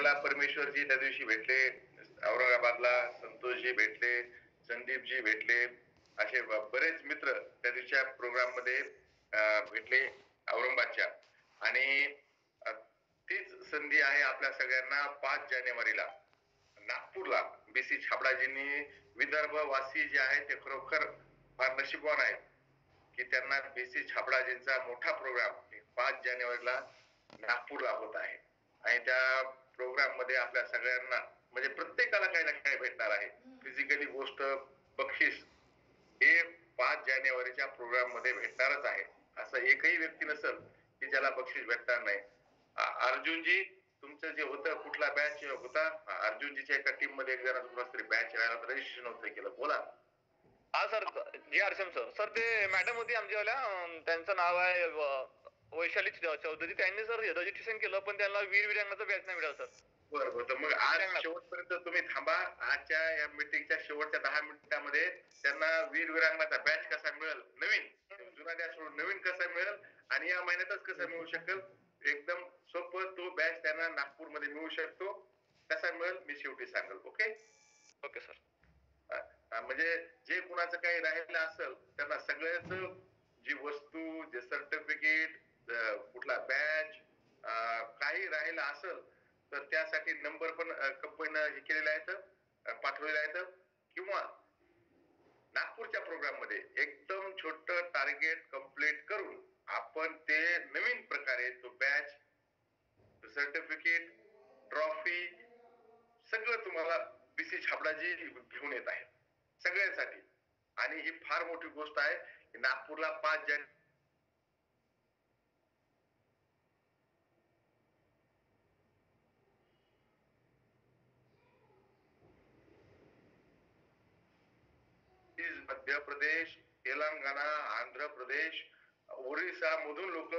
मला परमेश्वरजी त्या दिवशी भेटले, औरंगाबादला संतोषजी भेटले, संदीपजी भेटले, असे बरेच मित्र त्या दिवशीच्या प्रोग्राम मध्ये भेटले औरंगाबादच्या. आणि तीच संधी आहे आपल्या सगळ्यांना 5 जानेवारीला नागपूरला बीसी छाबडाजींनी, विदर्भवासी जे आहेत ते खरोखर फार नशीबवान आहेत की त्यांना बीसी छाबडाजींचा मोठा प्रोग्राम 5 जानेवारीला नागपूरला होत आहे. आणि त्या प्रोग्राम मध्ये आपल्या सगळ्यांना म्हणजे प्रत्येकाला काही ना काही भेटणार आहे. फिजिकली गोष्ट, बक्षीस हे 5 जानेवारीच्या प्रोग्राम मध्ये भेटणारच आहे. असं एकही व्यक्ती नसेल की ज्याला बक्षीस भेटणार नाही. अर्जुनजी, तुमचं जे होतं कुठला बॅच होता? अर्जुनजीच्या एका टीम मध्ये एक जरा कुठला तरी बॅच राहिला, रजिस्ट्रेशन होतं केलं, बोला. हा सर, जे आरशम सर. सर ते मॅडम होती आमच्यावाल्या, त्यांचं नाव आहे वैशाली चौधरी. त्यांनी सर रजिस्ट्रेशन केलं पण त्यांना वीर विरांगणाचा बॅच नाही मिळाला सर. बरोबर. तर मग आज शेवटपर्यंत तुम्ही थांबा. आजच्या या मीटिंगच्या शेवटच्या 10 मिनिटांमध्ये त्यांना वीर विरांगणाचा बॅच कसा मिळेल, नवीन जुना बॅच सोडून नवीन कसा मिळेल आणि या महिन्यातच कसा मिळू शकेल, एकदम सोपं तो बॅच त्यांना नागपूरमध्ये मिळू शकतो. कसा मिळेल मी शेवटी सांगेल. Okay okay sir. म्हणजे जे कुणाचं काही राहिलं असेल त्यांना सगळ्याच जी वस्तू, जे सर्टिफिकेट, कुठला बॅच काही राहिलं असेल तर त्यासाठी नंबर पण कंपनीनं हे केलेले आहेत, पाठवलेले आहेत. किंवा नागपूरच्या प्रोग्राम मध्ये एकदम छोट टार्गेट कंप्लीट करून आपण ते नवीन प्रकारे तो बॅच, सर्टिफिकेट, ट्रॉफी सगळं तुम्हाला बीसी छाबडाजी घेऊन येत आहे सगळ्यांसाठी. आणि ही फार मोठी गोष्ट आहे की नागपूरला 5 जानेवारी मध्य प्रदेश, तेलंगणा, आंध्र प्रदेश, ओरिसा मधून लोक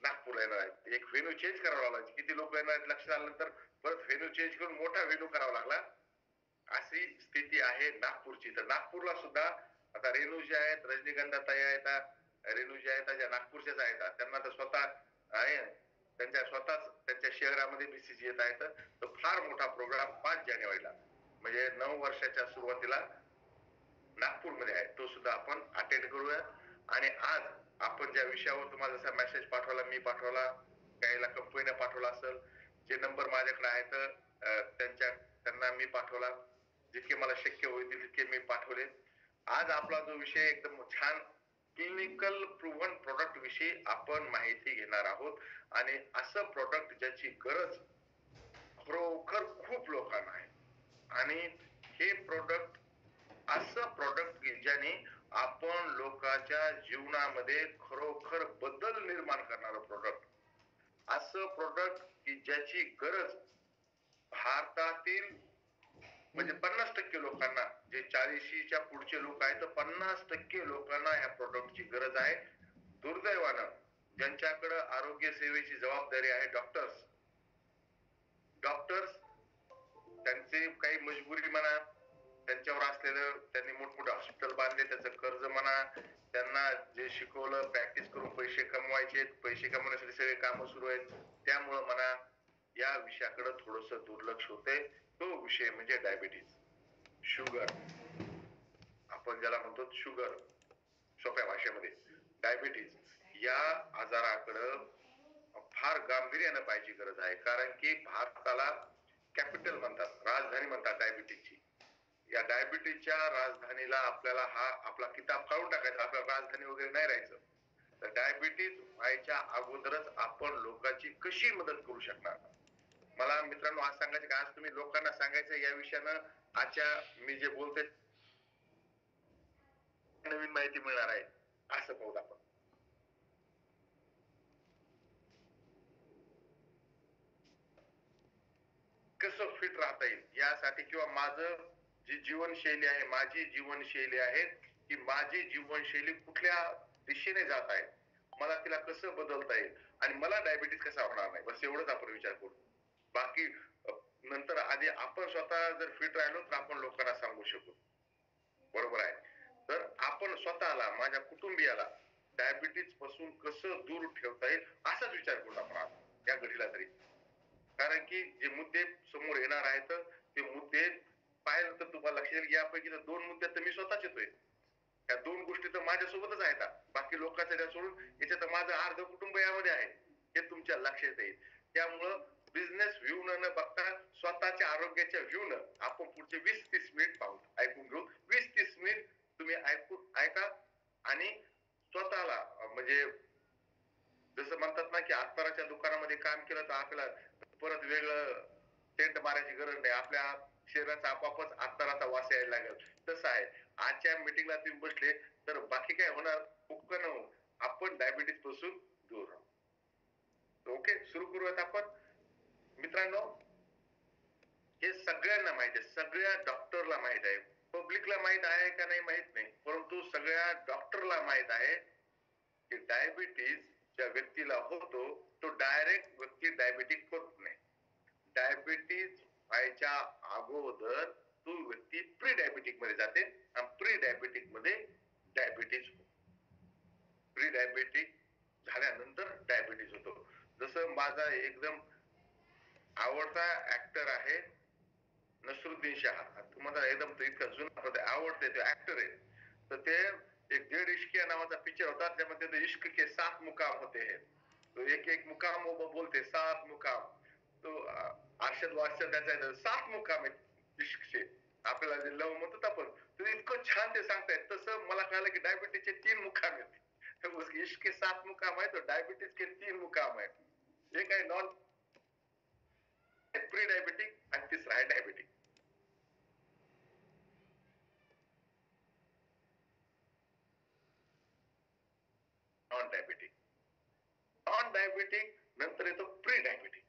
नागपूरला येणार आहेत. एक व्हेन्यू चेंज करावा लागला. किती लोक येणार आहेत लक्षात आल्यानंतर परत व्हेन्यू चेंज करून मोठा व्हेन्यू करावा लागला. अशी स्थिती आहे नागपूरची. तर नागपूरला सुद्धा आता रेणू जे आहेत, रजनीगंधा ताई आहेत, रेणू जे आहेत ज्या नागपूरच्याच आहेत, त्यांना तर स्वतः आहे, त्यांच्या स्वतःच त्यांच्या शहरामध्ये बीसीजी येत आहेत. तर फार मोठा प्रोग्राम 5 जानेवारीला म्हणजे 9 वर्षाच्या सुरुवातीला नागपूरमध्ये आहे, तो सुद्धा आपण अटेंड करूया. आणि आज आपण ज्या विषयावर तुम्हाला जसा मेसेज पाठवला, मी पाठवला, काहीला कंपनीने पाठवला असेल, जे नंबर माझ्याकडे आहेत त्यांना मी पाठवला, जितके मला शक्य होईल तितके मी पाठवले. आज आपला जो विषय एकदम छान क्लिनिकल प्रूव्हन प्रोडक्ट विषयी आपण माहिती घेणार आहोत. आणि असं प्रोडक्ट ज्याची गरज खरोखर खूप लोकांना आहे. आणि हे प्रोडक्ट असं प्रोडक्ट ज्याने आपण लोकांच्या जीवनामध्ये खरोखर बदल निर्माण करणारं प्रोडक्ट, असं प्रोडक्ट की ज्याची गरज भारतातील म्हणजे 50% लोकांना, जे 40च्या पुढचे लोक आहेत तर 50% लोकांना या प्रोडक्टची गरज आहे. दुर्दैवानं ज्यांच्याकडे आरोग्य सेवेची जबाबदारी आहे, डॉक्टर्स त्यांचे काही मजबुरी म्हणा, त्यांच्यावर असलेलं, त्यांनी मोठमोठे हॉस्पिटल बांधले त्याचं कर्ज म्हणा, त्यांना जे शिकवलं प्रॅक्टिस करून पैसे कमवायचे, पैसे कमवण्यासाठी सगळे कामं सुरू आहेत, त्यामुळं म्हणा या विषयाकडे थोडस दुर्लक्ष होते. तो विषय म्हणजे डायबिटीज, शुगर, आपण ज्याला म्हणतो शुगर सोप्या भाषेमध्ये डायबिटीज, या आजाराकडं फार गांभीर्यानं पाहिजे गरज आहे. कारण की भारताला कॅपिटल म्हणतात, राजधानी म्हणतात डायबिटीजची. या डायबिटीजच्या राजधानीला आपल्याला हा आपला किताब काढून टाकायचा, आपल्याला राजधानी वगैरे नाही राहायचं. तर डायबिटीज व्हायच्या अगोदरच आपण लोकांची कशी मदत करू शकणार. मला मित्रांनो आज सांगायचं की आज तुम्ही लोकांना सांगायचं या विषयानं आजच्या मी जे बोलते नवीन माहिती मिळणार आहे असं पाहू आपण. कसं फिट राहता येईल यासाठी, किंवा माझं जी जीवनशैली आहे, माझी जीवनशैली आहे की माझी जीवनशैली कुठल्या दिशेने जात आहे, मला तिला कसं बदलता येईल आणि मला डायबिटीज कसा होणार नाही, बस एवढंच आपण विचार करू. बाकी नंतर आधी आपण स्वतः जर फिट राहिलो तर आपण लोकांना सांगू शकू. बरोबर आहे. तर आपण स्वतःला, माझ्या कुटुंबियाला डायबिटीज पासून कसं दूर ठेवता येईल असाच विचार करू आपण या घडीला तरी. कारण की जे मुद्दे समोर येणार आहेत ते मुद्दे पाहिलं तर तुम्हाला लक्षात येईल यापैकी तर 2 मुद्दे तर मी स्वतःच येतोय. त्या 2 गोष्टी तर माझ्यासोबतच आहेत. बाकी लोकांच्या त्या सोडून याच्यात माझं अर्ध कुटुंब यामध्ये आहे. हे तुमच्या लक्षात येईल. त्यामुळं बिझनेस व्ह्यू न बघता स्वतःच्या आरोग्याच्या व्ह्यू न आपण पुढचे 20-30 मिनिट पाहू ऐकून घेऊ. 20-30 मिनिट तुम्ही ऐका आणि स्वतःला म्हणजे जसं म्हणतात ना की अत्तराच्या दुकानामध्ये काम केलं तर आपल्याला परत वेगळं सेंट मारायची गरज नाही. आपल्या शरीराचा आपोआपच अत्तराचा वास यायला लागेल. तसं आहे. आजच्या मीटिंगला तुम्ही बसले तर बाकी काय होणार? फुक्कन आपण डायबिटीज पासून दूर राहू. ओके, सुरू करूयात आपण. मित्रांनो, हे सगळ्यांना माहित आहे. सगळ्या डॉक्टरला माहित आहे. पब्लिकला माहित आहे का नाही माहित नाही. परंतु सगळ्या डॉक्टरला माहित आहे की डायबिटीज ज्या व्यक्तीला होतो तो डायरेक्ट व्यक्ती डायबिटिक होत नाही. डायबिटीज व्हायच्या अगोदर तो व्यक्ती प्री डायबिटिक मध्ये जाते आणि प्री डायबिटिक मध्ये डायबिटीज होतो. प्री डायबिटिक झाल्यानंतर डायबिटीज होतो. जसं माझा एकदम आवडता ऍक्टर आहे नसरुद्दीन शाह. तुम्हाला एकदम इतका जुना आवडते तो ऍक्टर आहे. तर ते एक डेढ़ इश्क या नावाचा पिक्चर होता त्यामध्ये ते इश्क के 7 मुकाम होते हैं. तो एक एक मुकाम वो बोलते 7 मुकाम. तो अरशद वारशद त्याचा 7 मुकाम आहेत इश्कचे. आपल्याला जे लव म्हणतो आपण तर इतकं छान ते सांगतायत. तसं मला कळालं की डायबिटीजचे 3 मुकाम आहेत. इश्क के 7 मुकाम आहे तो डायबिटीज के 3 मुकाम आहे. एक आहे नॉन प्री डायबिटिक आणि तिसरा आहे diabetic. Non diabetic. Non diabetic नंतर येतो प्री डायबिटिक.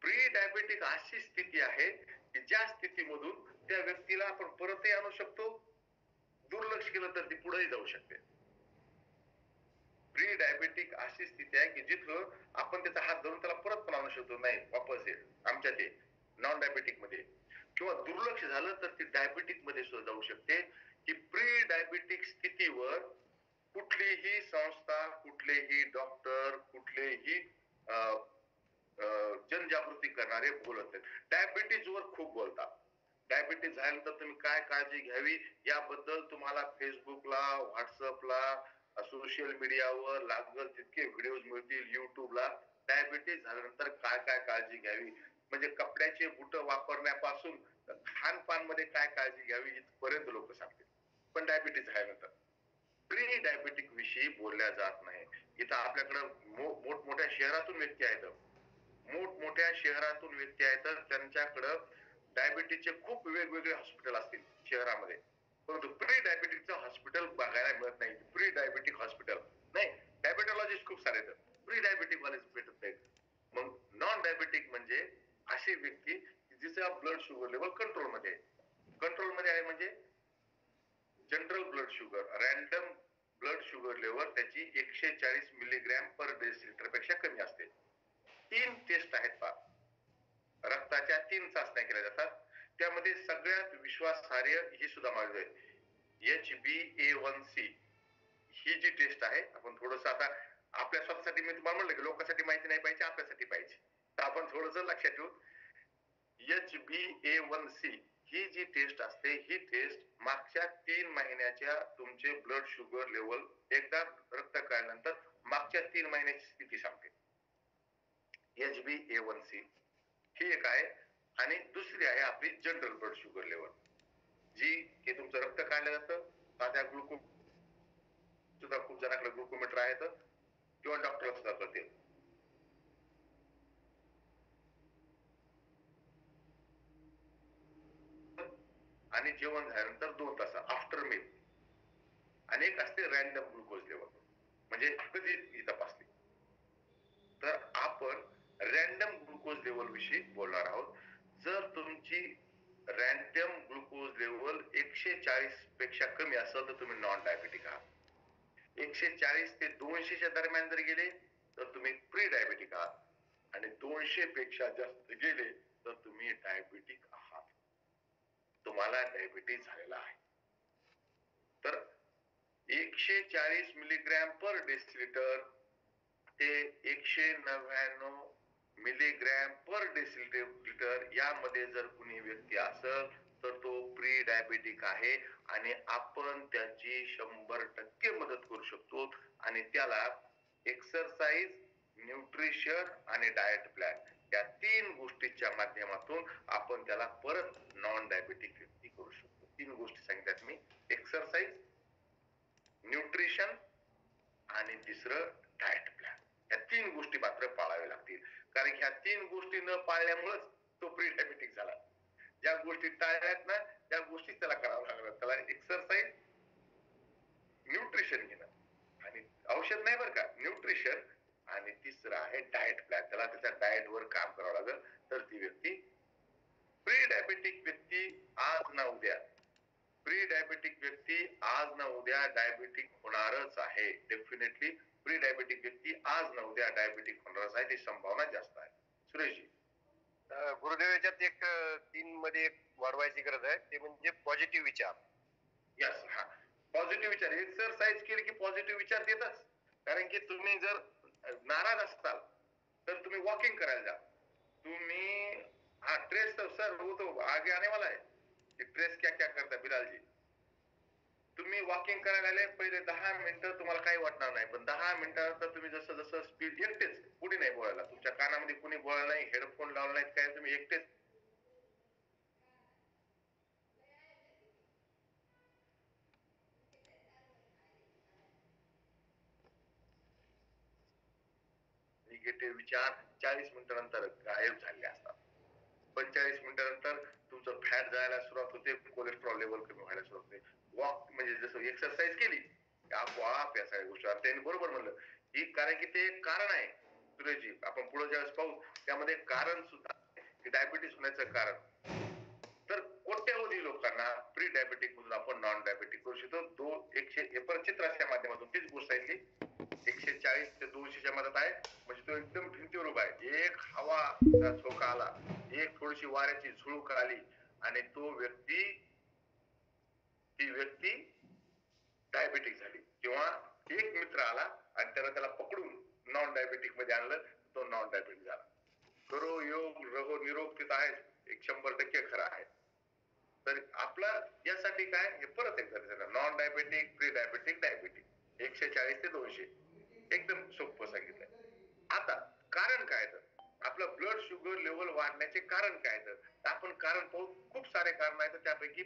प्री डायबिटिक अशी स्थिती आहे की ज्या स्थितीमधून त्या व्यक्तीला आपण परतही आणू शकतो, दुर्लक्ष केलं तर ती पुढेही जाऊ शकते. प्री डायबिटिक अशी स्थिती आहे की जिथं आपण त्याचा हात धरून त्याला परत पण आणू शकतो. नाही वापस ये आमच्या ते नॉन डायबिटिक मध्ये. किंवा दुर्लक्ष झालं तर ती डायबिटिक मध्ये सुद्धा जाऊ शकते. की प्री डायबिटिक स्थितीवर कुठलीही संस्था, कुठलेही डॉक्टर, कुठलेही जनजागृती करणारे बोलत आहेत. डायबिटीज वर खूप बोलतात. डायबिटीज झाल्यानंतर तुम्ही काय काळजी घ्यावी याबद्दल तुम्हाला फेसबुकला, व्हॉट्सअपला, सोशल मीडियावर लागल तितके व्हिडिओज मिळतील युट्यूबला. डायबिटीज झाल्यानंतर काय काय काळजी घ्यावी म्हणजे कपड्याचे बुट वापरण्यापासून खानपान मध्ये काय काळजी घ्यावी इथपर्यंत लोक सांगतील. पण डायबिटीज झाल्यानंतर प्री डायबिटिक विषयी बोलल्या जात नाही. इथं आपल्याकडं मोठमोठ्या शहरातून व्यक्ती आहेत. मोठमोठ्या शहरातून व्यक्ती आहेत त्यांच्याकडं डायबिटीजचे खूप वेगवेगळे हॉस्पिटल असतील शहरामध्ये. परंतु प्री डायबिटिकचं हॉस्पिटल बघायला मिळत नाही. प्री डायबिटिक हॉस्पिटल नाही. डायबिटॉलॉजिस्ट खूप सारे आहेत. प्री डायबिटिक वाले भेटत नाहीत. मग नॉन डायबिटिक म्हणजे अशी व्यक्ती जिचा ब्लड शुगर लेवल कंट्रोल मध्ये आहे. कंट्रोल मध्ये आहे म्हणजे general blood sugar, random blood sugar level त्याची 140 मिलीग्रॅम पर डेसिलिटर पेक्षा कमी असते. 3 टेस्ट आहेत पहा. रक्ताच्या 3 चाचण्या केल्या जातात. त्यामध्ये सगळ्यात विश्वासार्ह ही सुद्धा माझी आहे. HbA1c ही जी टेस्ट आहे आपण थोडंसं आता आपल्या स्वतःसाठी मी तुम्हाला म्हणलं की लोकांसाठी माहिती नाही पाहिजे आपल्यासाठी पाहिजे. तर आपण थोडंसं लक्षात ठेवू. HbA1c ही जी टेस्ट असते ही टेस्ट मागच्या 3 महिन्याच्या तुमचे ब्लड शुगर लेवल एकदा रक्त काढल्यानंतर मागच्या 3 महिन्याची स्थिती सांगते. HbA1c ही एक आहे आणि दुसरी आहे आपली जनरल ब्लड शुगर लेवल जी की तुमचं रक्त काढलं जातं. साध्या ग्लुको सुद्धा खूप जणांकडे ग्लुकोमीटर आहेत किंवा डॉक्टर सुद्धा करतील. आणि जेवण झाल्यानंतर 2 तास आफ्टर मील. आणि एक असते रॅन्डम ग्लुकोज लेवल म्हणजे कधी ही तपासली. तर आपण रॅन्डम ग्लुकोज लेवल विषयी बोलणार आहोत. जर तुमची रॅन्डम ग्लुकोज लेवल 140 पेक्षा कमी असेल तर तुम्ही नॉन डायबिटिक आहात. 140 ते 200 च्या दरम्यान जर गेले तर तुम्ही प्री डायबिटिक आहात. आणि 200 पेक्षा जास्त गेले तर तुम्ही डायबिटिक आहात. तुम्हाला डायबिटीज झालेला आहे. तर 140 मिलीग्रॅम पर डेसिलिटर ते 199 मिलीग्रॅम पर डेसिलिटर यामध्ये जर कुणी व्यक्ती असेल तर तो प्री डायबेटिक आहे आणि आपण त्याची 100% मदत करू शकतो आणि त्याला एक्सरसाइज, न्यूट्रिशन आणि डाएट प्लॅन या 3 गोष्टीच्या माध्यमातून आपण त्याला परत नॉन डायबेटिक व्यक्ती करू शकतो. 3 गोष्टी सांगितल्यात मी. एक्सरसाइज, न्यूट्रिशन आणि तिसरं डाएट प्लॅन. या 3 गोष्टी मात्र पाळाव्या लागतील. कारण ह्या 3 गोष्टी न पाळल्यामुळेच तो प्री डायबेटिक झाला. ज्या गोष्टी टाळल्यात ना त्या गोष्टी त्याला कराव्या लागतात. त्याला एक्सरसाइज, न्यूट्रिशन घेणं आणि औषध नाही बरं का, न्यूट्रिशन आणि तिसरं आहे डाएट प्लॅन. त्याला त्याच्या डाएट वर काम करावं लागेल तर ती व्यक्ती प्री डायबेटिक व्यक्ती आज ना उद्या प्री डायबेटिक व्यक्ती आज ना उद्या डायबेटिक होणारच आहे. डेफिनेटली प्री डायबेटिक व्यक्ती आज ना उद्या डायबेटिक होणारच आहे. ती संभावना जास्त आहे. सुरेशजी. गुरुदेव याच्यात एक 3 मध्ये एक वाढवायची गरज आहे ते म्हणजे पॉझिटिव्ह विचार. यस, हा. पॉझिटिव्ह विचार. एक्सरसाइज केली की पॉझिटिव्ह विचार येतात. कारण की तुम्ही जर नाराज असताल तर तुम्ही वॉकिंग करायला जा. तुम्ही हाँ ट्रेस तो सर वो तो आगे आने वाला है कि ट्रेस क्या क्या करता बिलाल जी. तुम्ही वॉकिंग करायला आले पहिले 10 मिनिटं तुम्हाला काही वाटणार नाही पण 10 मिनिटानंतर तुम्ही जसं जसं स्पीड एकटेच कुणी नाही बोलायला तुमच्या कानामध्ये कुणी बोलायला नाही हेडफोन लावला नाहीत काय तुम्ही एकटेच निगेटिव्ह विचार 40 मिनिटानंतर गायब झाले असतात. 45 मिनिटानंतर तुमचं फॅट जायला सुरुवात होते, कोलेस्ट्रॉल लेवल कमी व्हायला सुरुवात होते. वॉक म्हणजे जसं एक्सरसाइज केली आपोआप या सगळ्या गोष्टी. त्यांनी बरोबर म्हणलं की कारण की ते एक कारण आहे सुरेशजी. आपण पुढे ज्यावेळेस पाहू त्यामध्ये कारण सुद्धा की डायबिटीस होण्याचं कारण. तर कोट्यावधी लोकांना प्री डायबेटिक मधून आपण नॉन डायबेटिक करू शकतो. 100 चित्राच्या माध्यमातून तीच गोष्ट सांगितली. 140 ते 200च्या मधात आहे म्हणजे तो एकदम भिंतीवर उभा आहे. एक हवाचा झोका आला, एक थोडीशी वाऱ्याची झुळूक आली आणि ती व्यक्ती डायबेटिक झाली. किंवा एक मित्र आला आणि त्याला पकडून नॉन डायबेटिक मध्ये आणलं, तो नॉन डायबेटिक झाला. करो योग रगो निरोग तिथं आहे, 100% खरं आहे. तर आपलं यासाठी काय हे परत एकदा non diabetic, pre diabetic, diabetic 140 ते 200 एकदम सोपं सांगितलंय. आता कारण काय तर आपलं ब्लड शुगर लेवल वाढण्याचे कारण काय तर आपण कारण पाहू. खूप सारे कारण आहेत त्यापैकी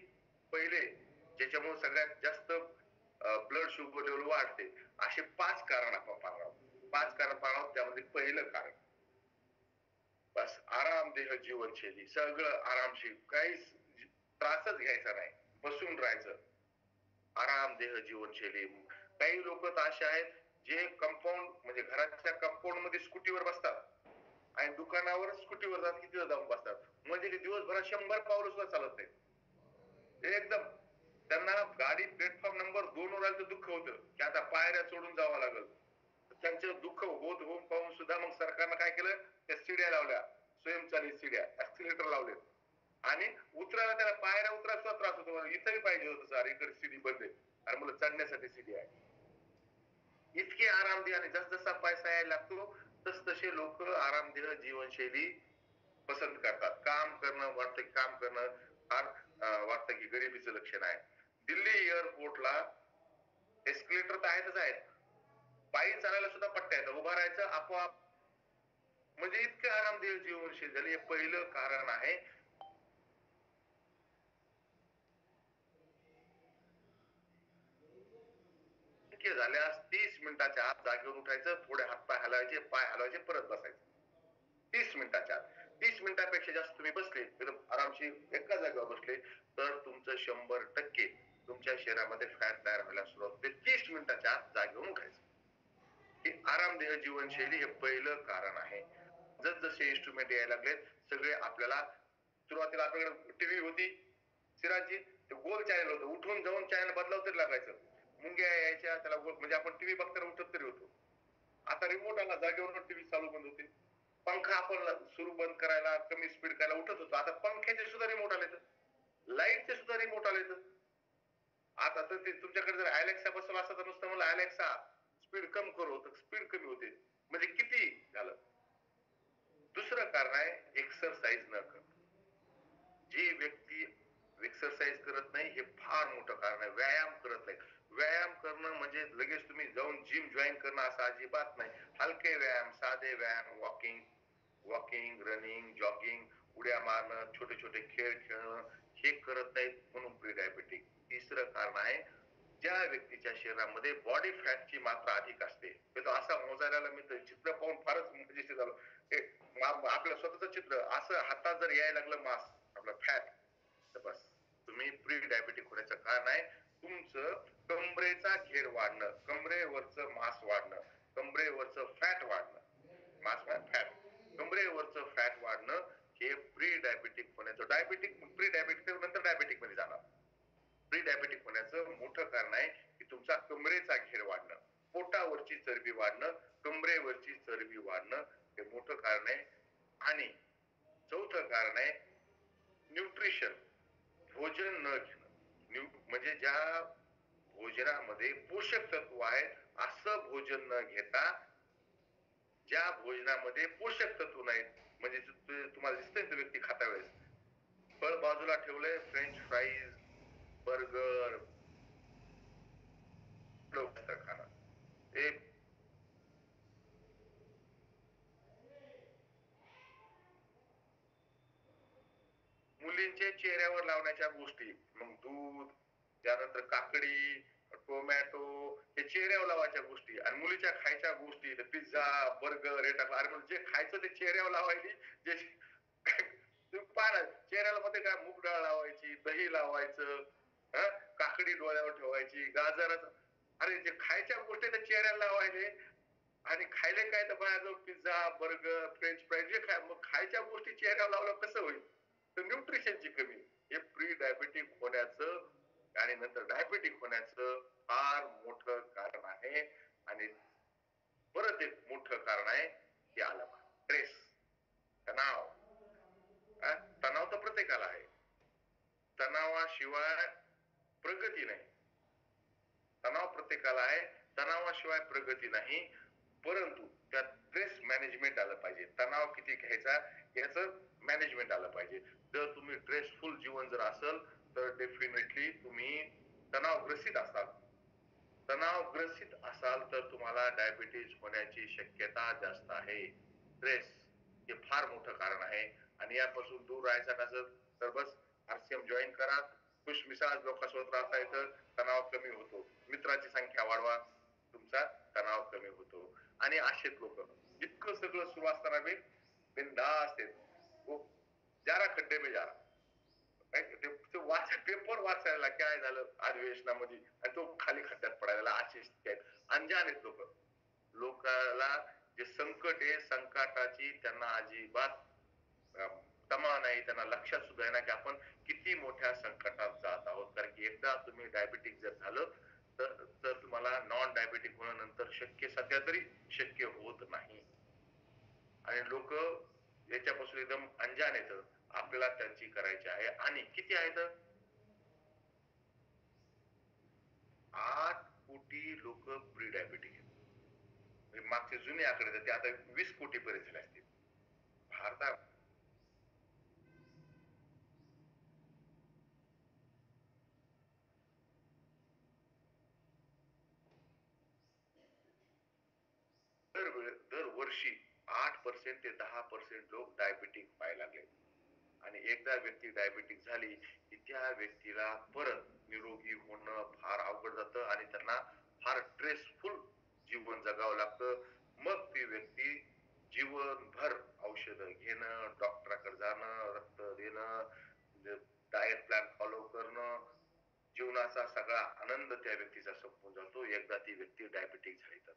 पहिले ज्याच्यामुळे सगळ्यात जास्त ब्लड शुगर लेवल वाढते असे 5 कारण आपण पाहणार आहोत. 5 कारण पाहणार आहोत. त्यामध्ये पहिलं कारण बस आरामदेह जीवनशैली. सगळं आरामशीर, काहीच त्रासच घ्यायचा नाही, बसून राहायचं. आरामदेह जीवनशैली. काही लोक तर असे आहेत जे कंपाऊंड म्हणजे घराच्या कंपाऊंड मध्ये स्कूटीवर बसतात आणि दुकानावर स्कूटीवर जात किती जाऊन बसतात म्हणजे ते दिवसभरात 100 पावलं सुद्धा चालत नाही. एकदम त्यांना गाडी प्लॅटफॉर्म नंबर 2 वर आलं तर दुःख होतं की आता पायऱ्या सोडून जावं लागल. त्यांचं दुःख होत होऊन पाहून सुद्धा मग सरकारनं काय केलं, त्या शिड्या लावल्या, स्वयंचालित शिड्या, ऍक्सिलेटर लावले आणि उतरायला त्याला पायऱ्या उतरायला सुद्धा त्रास होतो. इथंही पाहिजे होतं सर, इकडे शिडी बंद आहे आणि मला चढण्यासाठी शिडी आहे. इतके आरामदेह आणि जसजसा पैसा यायला लागतो तस तसे लोक आरामदेह जीवनशैली पसंत करतात. काम करणं वाटतं की काम करणं फार वाटतं की गरिबीचं लक्षण आहे. दिल्ली एअरपोर्टला एस्केलेटर तर आहेतच आहेत, पायी चालायला सुद्धा पट्ट्या आहेत, उभा राहायचं आपोआप म्हणजे इतकं आरामदेह जीवनशैली झाली. हे पहिलं कारण आहे. शक्य झाल्यास 30 मिनिटाच्या आत जागेवर उठायचं, थोडे हातपाय हलवायचे, पाय हलवायचे, परत बसायचं. 30 मिनिटाच्या आत. 30 मिनिटापेक्षा जास्त तुम्ही बसले एकदम आरामशीर एका जागेवर बसले तर तुमचं 100% तुमच्या शरीरामध्ये फॅट तयार व्हायला सुरुवात होते. 30 मिनिटाच्या आत जागेवरून उठायचं. ही आरामदेह जीवनशैली हे पहिलं कारण आहे. जसजसे इन्स्ट्रुमेंट यायला लागलेत सगळे आपल्याला, सुरुवातीला आपल्याकडे टीव्ही होती सिराजची, ते गोल चॅनल होतं, उठून जाऊन चॅनल बदलाव तरी लागायचं. मुंग्या यायच्या त्याला म्हणजे आपण टीव्ही बघताना उठत तरी होतो. आता रिमोट आला जागेवर टीव्ही चालू बंद होते. पंखा आपण सुरू बंद करायला कमी स्पीड करायला उठत होतो, आता पंख्याचे सुद्धा रिमोट आले, लाईटचे सुद्धा रिमोट आले. आता तर ते तुमच्याकडे जर अलेक्सा बसवला असता तर नुसतं मला अलेक्सा स्पीड कम करू तर स्पीड कमी होते. म्हणजे किती झालं. दुसरं कारण आहे एक्सरसाइज न करणं. जी व्यक्ती एक्सरसाइज करत नाही हे फार मोठं कारण आहे. व्यायाम करत नाही. व्यायाम करणं म्हणजे लगेच तुम्ही जाऊन जिम जॉईन करणं असं अजिबात नाही. हलके व्यायाम, साधे व्यायाम, वॉकिंग वॉकिंग, रनिंग, जॉगिंग, उड्या मारणं, छोटे छोटे खेळ खेळणं हे करत नाहीत म्हणून प्री डायबेटिक. तिसरं कारण आहे ज्या व्यक्तीच्या शरीरामध्ये बॉडी फॅटची मात्रा अधिक असते. ते तो असा मोजायला मी तर चित्र पाहून फारच मजेशीर झालो. ते आपलं स्वतःच चित्र असं हातात जर यायला लागलं मास आपलं फॅट तर बस तुम्ही प्री डायबेटिक होण्याचं कारण आहे तुमचं कमरेचा घेर वाढणं, कमरेवरचं मास वाढणं, कमरेवरचं फॅट वाढणं, मास फॅट, कमरेवरचं फॅट वाढणं हे प्री डायबेटिक होण्याचं. डायबेटिक प्री डायबेटिक नंतर डायबेटिक मध्ये जाणार. प्री डायबेटिक होण्याचं मोठं कारण आहे की तुमचा कमरेचा घेर वाढणं, पोटावरची चरबी वाढणं, कमरेवरची चरबी वाढणं हे मोठं कारण आहे. आणि चौथं कारण आहे न्यूट्रिशन, भोजन न घेणं. म्हणजे ज्या भोजनामध्ये पोषक तत्व आहेत असं भोजन न घेता ज्या भोजनामध्ये पोषक तत्व नाहीत, म्हणजे तुम्हाला दिसतंय व्यक्ती खाता वेळेस फळ बाजूला ठेवलंय, फ्रेंच फ्राईज, बर्गर, खाणं ते मुलींच्या चेहऱ्यावर लावण्याच्या गोष्टी, मग दूध, त्यानंतर काकडी, टोमॅटो हे चेहऱ्यावर लावायच्या गोष्टी आणि मुलीच्या खायच्या गोष्टी पिझ्झा, बर्गर हे टाकलं. अरे म्हणजे जे खायचं ते चेहऱ्यावर लावायची. जे तुम्ही पाहा चेहऱ्याला मध्ये काय मूग डाळ लावायची, दही लावायचं, काकडी डोळ्यावर ठेवायची, गाजराचं. अरे जे खायच्या गोष्टी त्या चेहऱ्याला लावायचे आणि खायला काय तर बाहेर पिझ्झा, बर्गर, फ्रेंच फ्राईज जे खाय, मग खायच्या गोष्टी चेहऱ्यावर लावलं कसं होईल? तर न्यूट्रिशनची कमी. हे प्री डायबेटिक होण्याचं आणि नंतर डायबेटिक होण्याचं फार मोठं कारण आहे. आणि परत एक मोठं कारण आहे ते आलं स्ट्रेस, तणाव. तणाव तर प्रत्येकाला आहे. तणावाशिवाय प्रगती नाही. तणाव प्रत्येकाला आहे, तणावाशिवाय प्रगती नाही. परंतु त्यात स्ट्रेस मॅनेजमेंट आलं पाहिजे. तणाव किती घ्यायचा याचं मॅनेजमेंट आलं पाहिजे. जर तुम्ही स्ट्रेसफुल जीवन जर असेल तर डेफिनेटली तुम्ही तणावग्रसित असाल. तणावग्रसित असाल तर तुम्हाला डायबिटीज होण्याची शक्यता जास्त आहे. स्ट्रेस हे फार मोठं कारण आहे. आणि यापासून दूर राहायचं कसं तर बस आरसीएम जॉईन करा. खुशमिजाज लोकांसोबत राहता येतं, तणाव कमी होतो. मित्राची संख्या वाढवा, तुमचा तणाव कमी होतो. आणि असेच लोक इतकं सगळं सुरू असताना बी बिनधास्त आहेत. वो जरा खड्डे में जा पेपर वाचायला काय झालं अधिवेशनामध्ये आणि तो खाली खड्ड्यात पडायला अशी स्थिती आहेत. अंजान आहेत लोक. लोकाला जे संकट आहे संकटाची त्यांना अजिबात तमा नाही, त्यांना लक्षात सुद्धा आहे ना की आपण किती मोठ्या संकटात जात आहोत. कारण की एकदा तुम्ही डायबिटिक जर झालं तर तुम्हाला नॉन डायबिटिक होणं नंतर शक्य सध्या तरी शक्य होत नाही. आणि लोक याच्यापासून एकदम अंजान येत. आपल्याला त्यांची करायची आहे. आणि किती आहेत? 8 कोटी लोक प्री डायबिटिक आहेत. म्हणजे मागचे जुने आकडे ते आता 20 कोटी पर्यंत झाले असतील भारतात. दरवर्षी 8% ते 10% लोक डायबिटिक व्हायला लागले. आणि एकदा व्यक्ती डायबिटिक झाली की त्या व्यक्तीला परत निरोगी होणं फार अवघड जातं आणि त्यांना फार स्ट्रेसफुल जीवन जगावं लागतं. मग ती व्यक्ती जीवनभर औषधं घेणं, डॉक्टराकडे जाणं, रक्त देणं, डाएट प्लॅन फॉलो करणं, जीवनाचा सगळा आनंद त्या व्यक्तीचा संपून जातो एकदा ती व्यक्ती डायबिटिक झाली तर.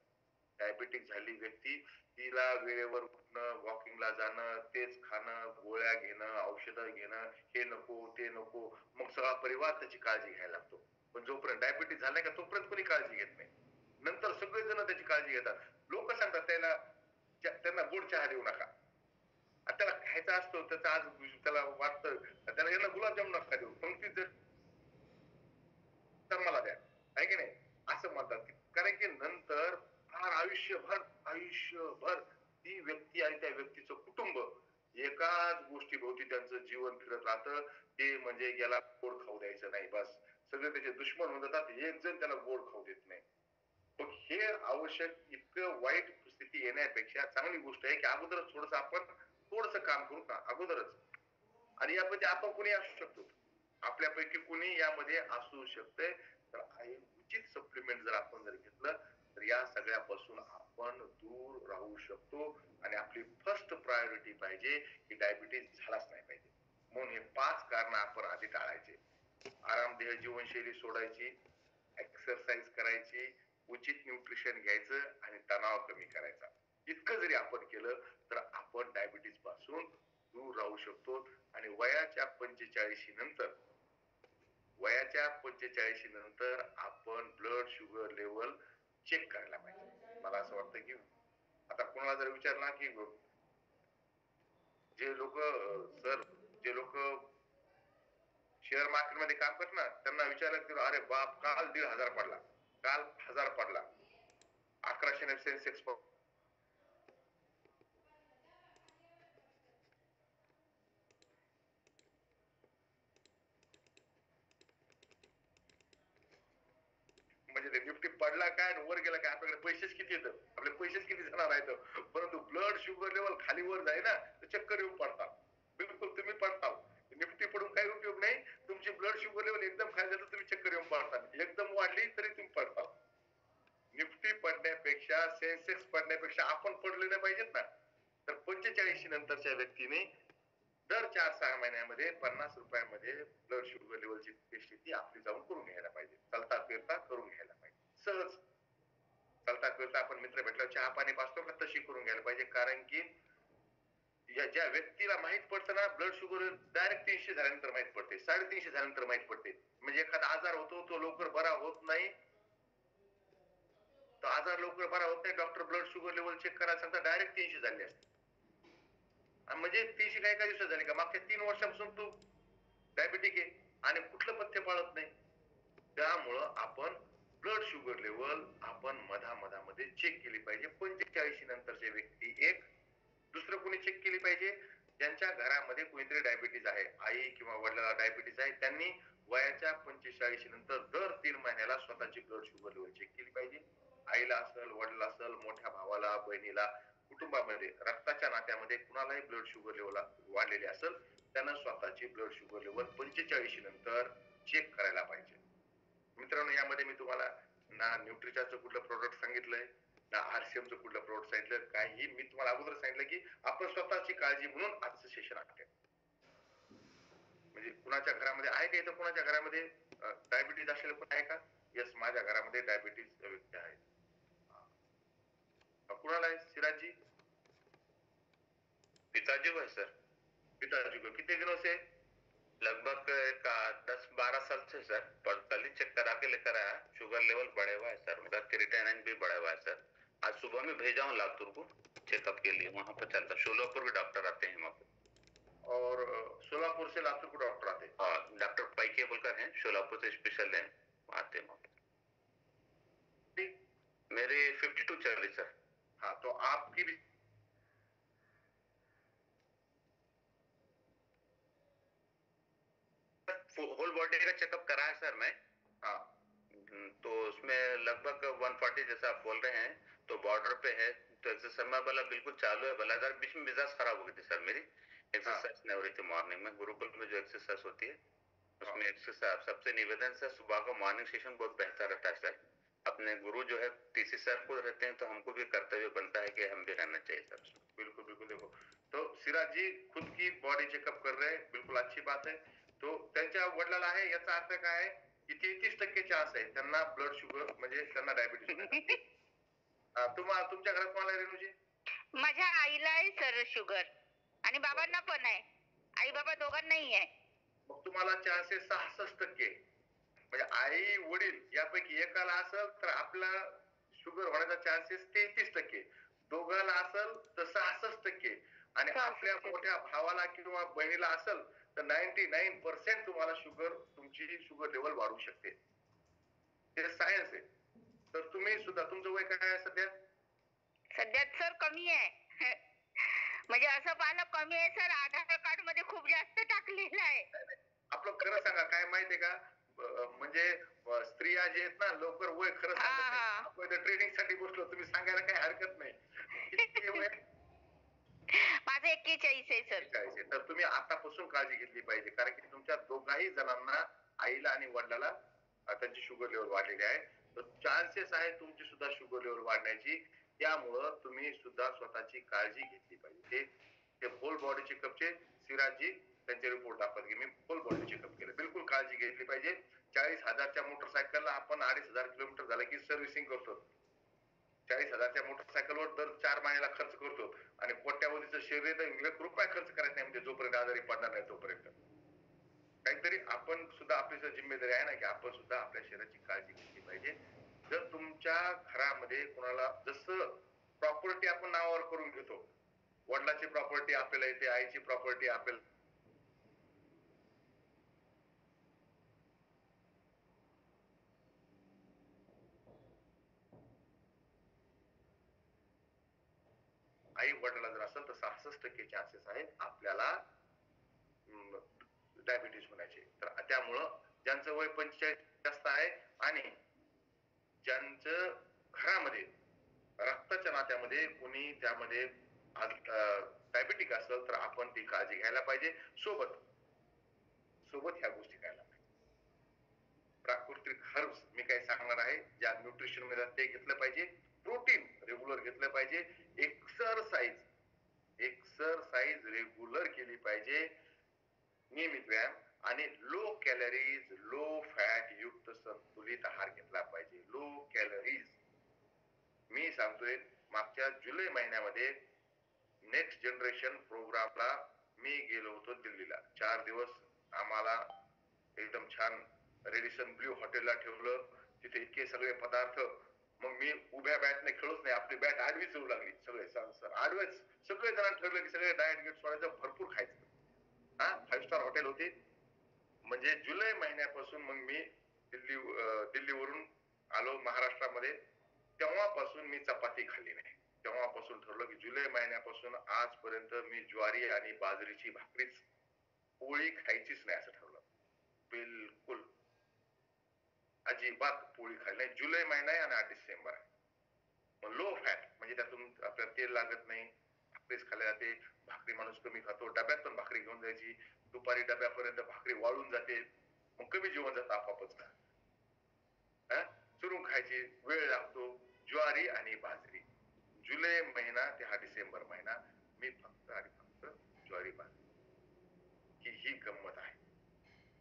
डायबिटिक झाली व्यक्ती तिला वेळेवर उठणं, वॉकिंगला जाणं, तेच खाणं, गोळ्या घेणं, औषधं घेणं, हे नको ते नको, मग सगळा परिवार त्याची काळजी घ्यायला लागतो. पण जोपर्यंत डायबिटीस झालाय का तोपर्यंत कोणी काळजी घेत नाही. नंतर सगळेजण त्याची काळजी घेतात. लोक सांगतात त्यांना गोड चहा देऊ नका. आणि त्याला खायचा असतो त्याचा आज त्याला वाटतं त्याला यांना गुलाबजामुन नका देऊ, पंक्ती जर तर मला द्या, आहे की नाही असं म्हणतात. कारण की नंतर फार आयुष्यभर ती व्यक्ती आणि त्या व्यक्तीचं कुटुंब एकाच गोष्टीभोवती त्यांचं जीवन फिरत राहतं, ते म्हणजे याला गोड खाऊ द्यायचं नाही, बस. सगळे त्याचे दुश्मन होऊन जातात, एक जण त्याला गोड खाऊ देत नाही. मग हे आवश्यक, इतकं वाईट स्थिती येण्यापेक्षा चांगली गोष्ट आहे की अगोदरच थोडस आपण थोडस काम करू का अगोदरच. आणि यामध्ये आपण कोणी असू शकतो, आपल्यापैकी कोणी यामध्ये असू शकते. तर हे उचित सप्लिमेंट जर आपण जर घेतलं तर या सगळ्यापासून आपण दूर राहू शकतो. आणि आपली फर्स्ट प्रायोरिटी पाहिजे की डायबिटीज झालाच नाही पाहिजे. म्हणून हे 5 कारण आपण आधी टाळायचे. आरामदेह जीवनशैली सोडायची, एक्सरसाइज करायची, उचित न्यूट्रिशन घ्यायचं आणि तणाव कमी करायचा. इतकं जरी आपण केलं तर आपण डायबिटीज पासून दूर राहू शकतो. आणि वयाच्या 45 नंतर आपण ब्लड शुगर लेवल चेक करायला पाहिजे. मला असं वाटतं की आता कोणाला जर विचारला की जे लोक सर, जे लोक शेअर मार्केटमध्ये काम करत ना, त्यांना विचारलं की अरे बाप, काल 1,500 पडला, काल 1000 पडला, 1100 सेन्सेक्स. म्हणजे ते निफ्टी पडला काय आणि वर गेला काय, आपल्याकडे पैसेच किती येतं, आपले पैसेच किती जाणार आहेत. परंतु ब्लड शुगर लेवल खाली वर जाय ना तर चक्कर येऊन पडतात. बिलकुल तुम्ही पडताल. निफ्टी पडून काही उपयोग नाही. तुमची ब्लड शुगर लेवल एकदम खाली जातं, तुम्ही चक्कर येऊन पडतात. एकदम वाढली तरी तुम्ही पडताल. निफ्टी पडण्यापेक्षा, सेन्सेक्स पडण्यापेक्षा आपण पडले नाही पाहिजेत ना. तर 45 नंतरच्या व्यक्तीने दर 4-6 महिन्यामध्ये ₹50 ब्लड शुगर लेवलची टेस्ट ती आपली जाऊन करून घ्यायला पाहिजे. चालता फिरता करून घ्यायला पाहिजे. सहज चालता फिरता आपण मित्र भेटल्यावर चहा पाणी पाजतो का, तशी करून घ्यायला पाहिजे. कारण की ज्या व्यक्तीला माहित पडतं ना ब्लड शुगर डायरेक्ट 300 झाल्यानंतर माहित पडते, 350 झाल्यानंतर माहित पडते. म्हणजे एखादा आजार होतो, तो लवकर बरा होत नाही. तो आजार लवकर बरा होत नाही, doctor blood sugar level check करायला सांगता, डायरेक्ट 300 झाली असते. म्हणजे 300 काय एका दिवसात झाली का, मागच्या 3 वर्षापासून तू डायबिटिक आहे आणि कुठलं पथ्य पाळत नाही. त्यामुळं आपण ब्लड शुगर लेवल आपण मधामध्ये चेक केली पाहिजे. 45 नंतरचे व्यक्ती एक. दुसरं कोणी चेक केली पाहिजे, ज्यांच्या घरामध्ये कोणीतरी डायबिटीज आहे, आई किंवा वडिलांना डायबिटीज आहे, त्यांनी वयाच्या 45 नंतर दर 3 महिन्याला स्वतःची ब्लड शुगर लेवल चेक केली पाहिजे. आईला असेल, वडिला असेल, मोठ्या भावाला, बहिणीला, कुटुंबामध्ये रक्ताच्या नात्यामध्ये कुणालाही ब्लड शुगर लेवल वाढलेली असेल, त्यानं स्वतःची ब्लड शुगर लेवल 45 नंतर चेक करायला पाहिजे. मित्रांनो, यामध्ये मी तुम्हाला ना न्यूट्रिचाचं कुठलं प्रोडक्ट सांगितलंय, ना आरसीएमचं कुठलं प्रोडक्ट सांगितलं, काही मी तुम्हाला अगोदर सांगितलं की आपण स्वतःची काळजी म्हणून आजचं सेशन आहे. म्हणजे कुणाच्या घरामध्ये आहे का, इथं कुणाच्या घरामध्ये डायबिटीज असलेलं पण आहे का? येस, माझ्या घरामध्ये डायबिटीज व्यक्ती आहे. कुणाला आहे सिराजी? पिताजी को है सर। पिताजी को कितने दिनों से? लगभग 10-12 साल से सर। कल ही चेक करा के लेकर आया, शुगर लेवल बढ़े हुआ है सर, उनका क्रिएटिनिन भी बढ़ा हुआ है सर। आज सुबह में भेजा हूँ लातूर को चेकअप के लिए, वहाँ पर चलता शोलापुर भी डॉक्टर आते हैं वहाँ पे। और सोलापुर से लातूर को डॉक्टर आते हैं? हाँ, डॉक्टर पैके बोलकर हैं, शोलापुर से स्पेशल है, आते हैं वहाँ पे। मेरी 52 चल रही सर। हाँ, तो आपकी भी होल बॉडी का चेकअप कराया सर मैं। हाँ, तो उसमें लगभग 140 जैसा आप बोल रहे हैं, तो बॉर्डर पे है। तो एक्सरसाइज मैं बोला बिल्कुल चालू है, बोला सर बीच में मिजाज खराब हो गई थी सर मेरी, एक्सरसाइज नहीं हो रही थी मॉर्निंग में। गुरुकुल में जो एक्सरसाइज होती है उसमें एक्सरसाइज सबसे निवेदन से सुबह का मॉर्निंग सेशन बहुत बेहतर रहता है सर। अपने गुरु जो है टीसी सर को रहते हैं, तो हमको भी कर्तव्य बनता है कि हम भी रहना चाहिए सर। बिल्कुल बिल्कुल। देखो, तो सिराज जी खुद की बॉडी चेकअप कर रहे हैं, बिल्कुल अच्छी बात है. तो त्यांच्या वडिलाला आहे, याचा अर्थ काय आहे की 33% चान्स आहे त्यांना ब्लड शुगर म्हणजे त्यांना डायबिटीज. तुम्हाला तुमच्या घरात कोणाला आहे रेणूजी? माझ्या आईला आहे सर शुगर आणि बाबांना पण आहे. आई बाबा दोघांनाही आहे. मग तुम्हाला चान्सेस 66%. म्हणजे आई वडील यापैकी एकाला असेल तर आपला शुगर होण्याचा चान्सेस 33%, दोघांना असेल तर 66%, आणि आपल्या मोठ्या भावाला किंवा बहिणीला असेल तर 99% तुम्हाला शुगर, तुमची शुगर लेवल वाढू शकते. हे सायन्स आहे. तर तुम्ही सुद्धा, तुमचं वय काय आहे सध्या? सध्या सर कमी आहे. म्हणजे असं पाहिलं कमी आहे सर, आधार कार्ड मध्ये खूप जास्त टाकलेलं आहे. आपलं खरं सांगा काय माहितीये का, म्हणजे स्त्रिया जे आहेत ना लवकर वय खरं हा, सांगत नाही. हा. आपण ट्रेनिंग साठी बसलो, तुम्ही सांगायला काही हरकत नाही. किती वय? माझं 41 आहे सर. 41 आहे. तर तुम्ही आतापासून काळजी घेतली पाहिजे, कारण की तुमच्या दोघाही जणांना, आईला आणि वडिलाला, त्यांची शुगर लेवल वाढलेली आहे. तर चान्सेस आहे तुमची सुद्धा शुगर लेवल वाढण्याची. त्यामुळं तुम्ही सुद्धा स्वतःची काळजी घेतली पाहिजे. ते फुल बॉडी चेकअपचे सिराजजी त्यांचे रिपोर्ट दाखवत की मी फुल बॉडी चेकअप केलं, बिलकुल काळजी घेतली पाहिजे. 40,000च्या मोटरसायकलला आपण 2,500 किलोमीटर झालं की सर्व्हिसिंग करतो. 40,000च्या मोटरसायकलवर दर 4 महिन्याला खर्च करतो आणि कोट्यावधीचं शरीर तर 1 रुपया खर्च करायचं नाही, म्हणजे जोपर्यंत आजारी पडणार नाही तोपर्यंत. काहीतरी आपण सुद्धा, आपली जिम्मेदारी आहे ना की आपण सुद्धा आपल्या शरीराची काळजी घेतली पाहिजे. जर तुमच्या घरामध्ये कोणाला, जसं प्रॉपर्टी आपण नावावर करून घेतो, वडिलाची प्रॉपर्टी आपल्याला येते, आईची प्रॉपर्टी आपल्याला, आई वडिलांना जर असेल तर 66% चान्सेस आहेत आपल्याला डायबिटीस होण्याचे. तर त्यामुळं ज्यांचं वय 45 जास्त आहे आणि ज्यांचं घरामध्ये रक्ताच्या नात्यामध्ये कोणी त्यामध्ये डायबिटिक असेल तर आपण ती काळजी घ्यायला पाहिजे. सोबत सोबत ह्या गोष्टी करायला पाहिजे. प्राकृतिक हर्ब्स मी काय सांगणार आहे, ज्या न्यूट्रिशन मध्ये ते घेतलं पाहिजे. प्रोटीन रेग्युलर घेतलं पाहिजे. एक्सरसाइज एक्सरसाइज रेग्युलर केली पाहिजे. नियमित व्यायाम आणि लो कॅलरीज लो फॅट युक्त संतुलित आहार घेतला पाहिजे. लो कॅलरीज, मी सांगतोय, मागच्या जुलै महिन्यामध्ये नेक्स्ट जनरेशन प्रोग्रामला मी गेलो होतो दिल्लीला. 4 दिवस आम्हाला एकदम छान रेडिसन ब्ल्यू हॉटेलला ठेवलं. तिथे इतके सगळे पदार्थ. मग मी उभ्या बॅटने खेळूच नाही, आपली बॅट आडवीच येऊ लागली. सगळे आडवेच सगळे जण ठरलं की सगळे डाएट गेट सोडायचं, भरपूर खायचं. हा, 5 स्टार हॉटेल होती. म्हणजे जुलै महिन्यापासून मग मी दिल्लीवरून आलो महाराष्ट्रामध्ये. तेव्हापासून मी चपाती खाल्ली नाही. तेव्हापासून ठरलं की जुलै महिन्यापासून आजपर्यंत मी ज्वारी आणि बाजरीची भाकरीच, पोळी खायचीच नाही असं ठरवलं. बिलकुल अजिबात पोळी खायला नाही. जुलै महिना आहे आणि 8 डिसेंबर आहे. मग लो फॅट म्हणजे त्यातून आपल्याला तेल लागत नाही, भाकरीच खाल्ल्या जाते. भाकरी माणूस कमी खातो, डब्यात पण भाकरी घेऊन जायची. दुपारी डब्यापर्यंत भाकरी वाळून जाते, मग कमी जेवण जातं आपापच. चुरून खायची, वेळ लागतो. ज्वारी आणि बाजरी. जुलै महिना ते हा डिसेंबर महिना मी फक्त आणि फक्त ज्वारी बाजरी ही गंमत आहे.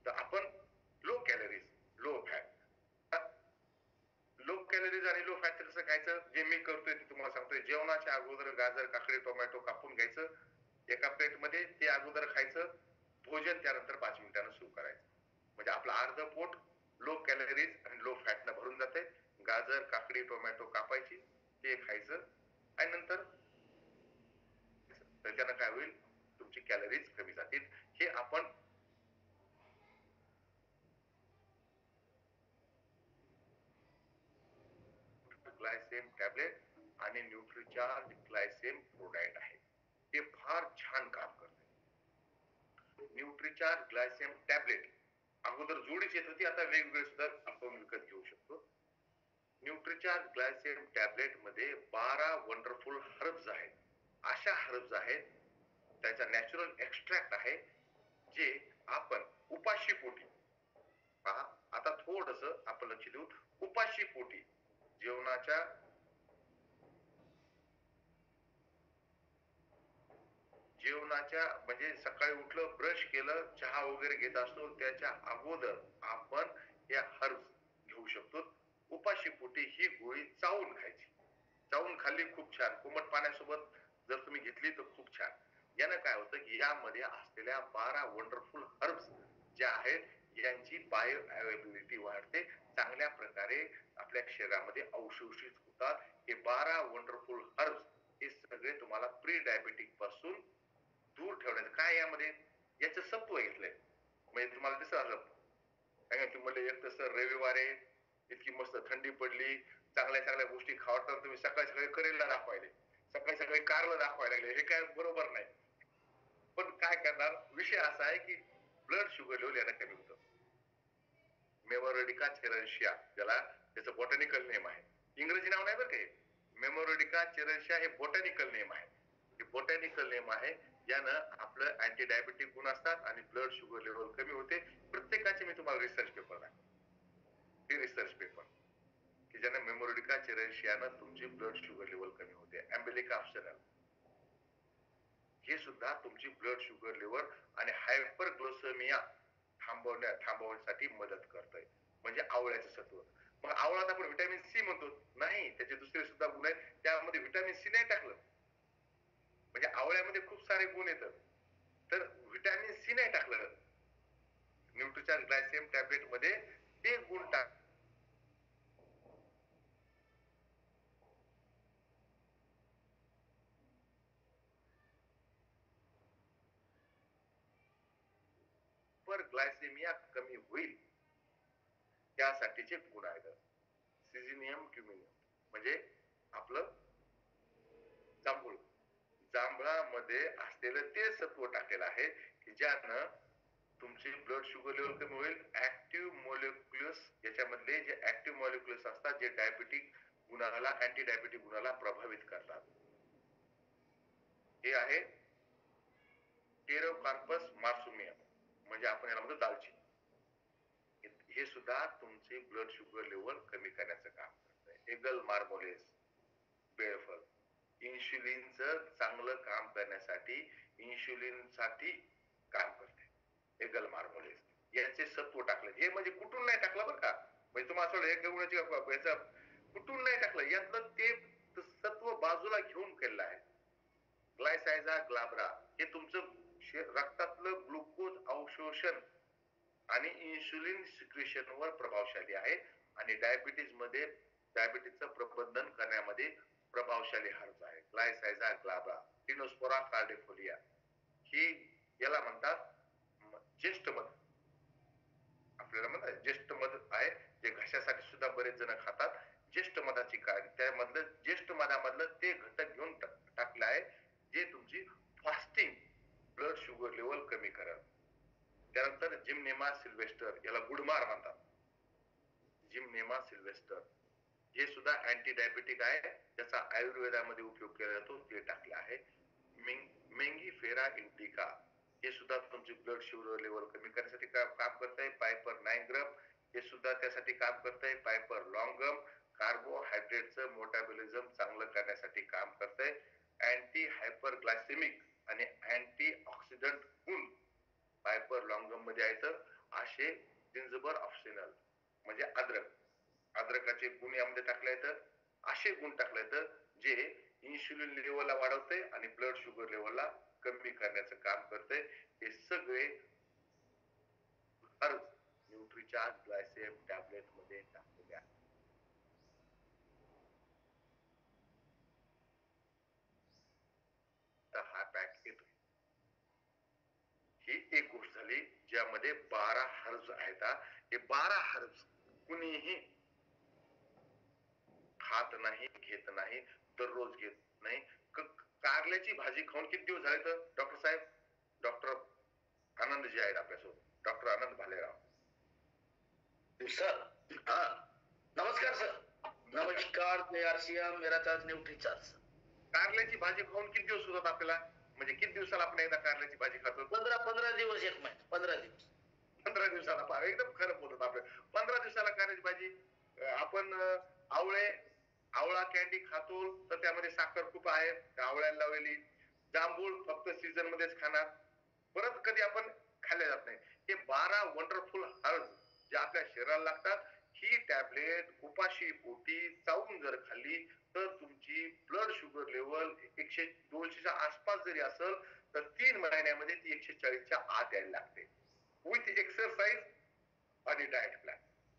तर आपण low calories low fat, low calories आणि लो फॅट कसं खायचं, जे मी करतोय ते तुम्हाला सांगतोय. जेवणाच्या अगोदर गाजर, काकडी, टोमॅटो कापून घ्यायचं एका प्लेट मध्ये, ते अगोदर खायचं. भोजन त्यानंतर 5 मिनिटांना सुरू करायचं. म्हणजे आपलं अर्ध पोट लो कॅलरीज आणि लो फॅट न भरून जाते. गाजर, काकडी, टोमॅटो कापायची, ते खायचं आणि नंतर त्याच्यानं काय होईल, तुमची कॅलरीज कमी जातील. हे आपण ग्लायसेम टॅबलेट आणि न्यूट्रिचार्ज ग्लायसेम प्रोडाईट आहे, ते फार छान काम करते. न्यूट्रिचार्ज ग्लायसेम टॅबलेट अगोदर जोडीच येत होती, आता वेगवेगळे सुद्धा आपण विकत घेऊ शकतो. न्यूट्रिचार्ज ग्लायसेम टॅबलेट मध्ये 12 वंडरफुल हर्ब्स आहेत. अशा हर्ब्स आहेत, त्याचा नॅचरल एक्स्ट्रॅक्ट आहे, जे आपण उपाशी पोटी, पहा आता थोडस आपण लक्ष देऊ, उपाशी पोटी जेवणाच्या म्हणजे सकाळी उठलं, ब्रश केलं, चहा वगैरे घेत असतो, त्याच्या अगोदर आपण या हर्ब्स घेऊ शकतो. उपाशी पोटी ही गोळी चावून खायची. चावून खाल्ली खूप छान, कोमट पाण्यासोबत जर तुम्ही घेतली तर खूप छान. यानं काय होतं की यामध्ये असलेल्या 12 वंडरफुल हर्ब्स ज्या आहेत, यांची बायो अवेलेबिलिटी वाढते, चांगल्या प्रकारे आपल्या शरीरामध्ये अवशोषित होतात. हे 12 वंडरफुल हर्ब्स हे सगळे तुम्हाला प्री डायबेटिक पासून दूर ठेवण्याचं काय यामध्ये, याचं सत्व घेतलंय. म्हणजे तुम्हाला दिसत आलं काय की म्हणजे एक तसं रविवारी इतकी मस्त थंडी पडली, चांगल्या चांगल्या गोष्टी खावतात, तुम्ही सकाळी सकाळी करेला दाखवायले. सकाळी सकाळी कारला दाखवायला लागले, हे काय बरोबर नाही. पण काय करणार, विषय असा आहे की ब्लड शुगर लेवल यानं कमी होतं. मेमोरेडिका चेरन्शिया, ज्याला त्याचं बॉटॅनिकल नेम आहे, इंग्रजी नाव नाही बरं का, मेमोरेडिका चेरन्शिया हे बॉटॅनिकल नेम आहे. हे बॉटॅनिकल नेम आहे, यानं आपलं अँटी डायबेटिक गुण असतात आणि ब्लड शुगर लेवल कमी होते. प्रत्येकाचे मी तुम्हाला रिसर्च पेपर दाखवतो, हे रिसर्च पेपर की ज्यानं मेमोरेडिका चेरन्शियानं तुमची ब्लड शुगर लेवल कमी होते. अँबेलिका ऑप्शनल हे सुद्धा तुमची ब्लड शुगर लेवल आणि हायपरग्लायसेमिया थांबवण्यासाठी मदत करतंय. म्हणजे आवळ्याचं सत्व. मग आवळात आपण व्हिटॅमिन सी म्हणतो, नाही, त्याचे दुसरे सुद्धा गुण आहेत, त्यामध्ये व्हिटॅमिन सी नाही टाकलं. म्हणजे आवळ्यामध्ये खूप सारे गुण येतात, तर व्हिटॅमिन सी नाही टाकलं न्यूट्रिचार्ज ग्लायसेम टॅबलेट मध्ये, ते गुण टाक. ग्लायसेमिया कमी होईल त्यासाठीचे गुण आहेत. सिझिनियम क्युमिनियम म्हणजे आपलं जांभूळ, जांभळामध्ये असलेलं ते सत्व टाकलेलं आहे की ज्यानं तुमची ब्लड शुगर लेवल कमी होईल. ऍक्टिव्ह मॉलिक्युल्स, याच्यामधले जे ऍक्टिव्ह मॉलिक्युल्स असतात जे डायबेटिक गुणाला, अँटी डायबेटिक गुणाला प्रभावित करतात, हे आहे टेरोकार्पस मार्सुमियम, म्हणजे आपण याला म्हणतो दालचिनी. हे सुद्धा तुमचे ब्लड शुगर लेवल कमी करण्याचं काम करतंय. एगल मार्मोलेस, बेळफळ, इन्शुलिनचं चांगलं काम करण्यासाठी, इन्शुलिनसाठी काम करते एगल मार्मोलेस. याचे सत्व टाकलं, हे म्हणजे कुठून नाही टाकलं बरं का, म्हणजे तुम्हाला असं हे घेऊन याचा कुठून नाही टाकलं, यातलं ते सत्व बाजूला घेऊन केलेलं आहे. ग्लायसायझा ग्लाब्रा हे तुमचं रक्तातलं ग्लुकोज अवशोषण आणि इन्शुलिन सिक्रेशन वर प्रभावशाली आहे आणि डायबिटीज मध्ये डायबिटीजचं प्रबंधन करण्यामध्ये प्रभावशाली हर्ब आहे. ग्लायसायझा ग्लाब्रा, टिनोस्पोरा कार्डिफोलिया, ही याला म्हणतात ज्येष्ठ मध. आपल्याला म्हणतात ज्येष्ठ मध आहे, जे घशासाठी सुद्धा बरेच जण खातात. ज्येष्ठ मधाची काय, त्यामधलं ज्येष्ठ मधामधलं ते घटक घेऊन टाकलं आहे जे तुमची फास्टिंग ब्लड शुगर लेवल कमी करेल. त्यानंतर जिमनेमा सिल्वेस्टर, याला गुडमार म्हणतात, जिमनेमा सिल्वेस्टर, हे सुद्धा अँटी डायबेटिक आहे, त्याचा आयुर्वेदामध्ये उपयोग केला जातो, ते टाकलं आहे. मेंगीफेरा इंडिका, हे सुद्धा तुमची ब्लड शुगर लेवल कमी करण्यासाठी काम करत आहे. पायपर 9 ग्राम, हे सुद्धा त्यासाठी काम करत आहे. पायपर लॉंगम, कार्बोहायड्रेटचं मेटाबॉलिझम चांगलं करण्यासाठी काम करत आहे. अँटी हायपरग्लायसेमिक आणि अँटी ऑक्सिडंट गुण पायपर लॉंगम मध्ये आहेत. असे जिंजबर ऑप्शनल म्हणजे अद्रकाचे गुण यामध्ये टाकले आहेत. असे गुण टाकले आहेत जे इन्शुलिन लेवलला वाढवते आणि ब्लड शुगर लेवलला कमी करण्याचं काम करते. हे सगळे हर्ब न्यूट्रिचार्ज ग्लायसेम टॅबलेट मध्ये टाकलेले आहेत. हा पॅक येतो. ही एक गोष्ट झाली ज्यामध्ये 12 हर्ब्स आहेत. हे 12 हर्ब्स कुणीही खात नाही, घेत नाही, दररोज घेत नाही. कारल्याची भाजी खाऊन किती दिवस झाले तर डॉक्टर साहेब, डॉक्टर आनंद जे आहेत आपल्यासोबत, डॉक्टर आनंद भालेराव सर. नमस्कार सर. नमस्कार, मेरा चार्ज न्यूट्रीचार्ज. कारल्याची भाजी खाऊन किती दिवस होतात आपल्याला, म्हणजे किती दिवसाला आपण एकदा कारल्याची भाजी खातो? 15 दिवस, 1 महिना, 15 दिवस. 15 दिवसाला, एकदम खरं बोलत आपलं. 15 दिवसाला कारल्याची भाजी. आपण आवळा कॅन्डी खातो तर त्यामध्ये साखर खूप आहे, आवळ्याला लावलेली. जांभूळ फक्त सीझन मध्येच खाणार, परत कधी आपण खाल्ले जात नाही. हे 12 वंडरफुल हर्ब जे आपल्या शरीराला लागतात, ही टॅबलेट उपाशी पोटी चावून जर खाल्ली तर तुमची ब्लड शुगर लेवल 100-200च्या आसपास जरी असेल तर 3 महिन्यामध्ये ती 140च्या आत यायला लागते, विथ एक्सरसाइज आणि डाएट प्लॅन.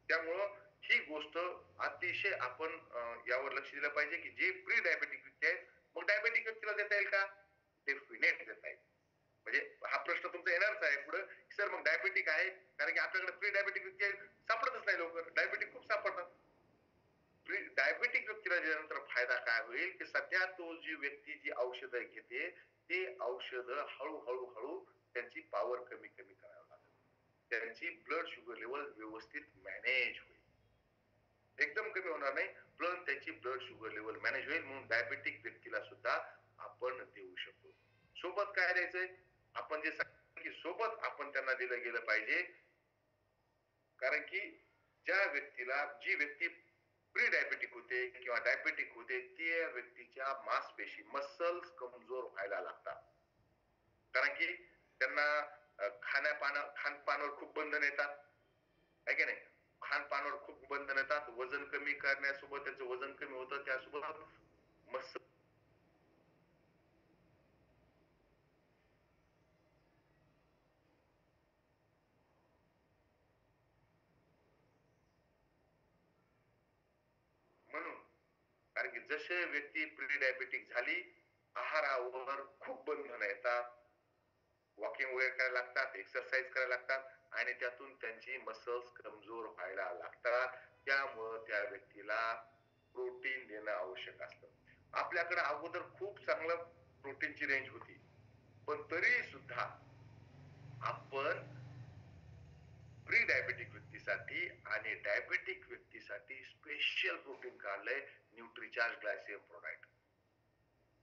त्यामुळं ही गोष्ट अतिशय आपण यावर लक्ष दिलं पाहिजे की जे प्री डायबेटिक व्यक्ती आहेत, मग डायबेटिक व्यक्तीला देता येईल का? डेफिनेट देता येईल. म्हणजे हा प्रश्न तुमचा येणारच आहे पुढे, सर मग डायबेटिक आहे, कारण की आपल्याकडे प्री डायबेटिक व्यक्ती सापडतच नाही लवकर, डायबेटिक खूप सापडतात. डायबेटिक व्यक्तीला दिल्यानंतर फायदा काय होईल की सध्या तो जी व्यक्ती जी औषधं घेते ते औषधं हळूहळू त्यांची पॉवर कमी कमी करावं लागेल, त्यांची ब्लड शुगर लेवल व्यवस्थित मॅनेज होईल, एकदम कमी होणार नाही पण त्याची ब्लड शुगर लेवल मॅनेज होईल. म्हणून डायबेटिक व्यक्तीला सुद्धा आपण देऊ शकतो. सोबत काय द्यायचंय, आपण जे सांगितलं की सोबत आपण त्यांना दिलं गेलं पाहिजे, कारण की ज्या व्यक्तीला जी व्यक्ती प्री डायबेटिक होते किंवा डायबेटिक होते त्या व्यक्तीच्या मांसपेशी मसल्स कमजोर व्हायला लागतात, कारण की त्यांना खानपानावर खूप बंधन येतात, आहे की नाही, खानपानावर खूप बंधन येतात, वजन कमी करण्यासोबत त्याचं वजन कमी होतं, त्यासोबत मसल म्हणून, कारण की जसे व्यक्ती प्री डायबेटिक झाली आहारावर खूप बंधन येतात, वॉकिंग वगैरे करायला लागतात, एक्सरसाइज करायला लागतात आणि त्यातून त्यांची मसल्स कमजोर व्हायला लागतात. त्यामुळं त्या व्यक्तीला प्रोटीन देणं आवश्यक असतं. आपल्याकडे अगोदर खूप चांगलं प्रोटीनची रेंज होती, पण तरी सुद्धा आपण प्री डायबेटिक व्यक्तीसाठी आणि डायबेटिक व्यक्तीसाठी स्पेशल प्रोटीन काढलंय, न्यूट्रिचार्ज ग्लायसेम प्रोडाक्ट.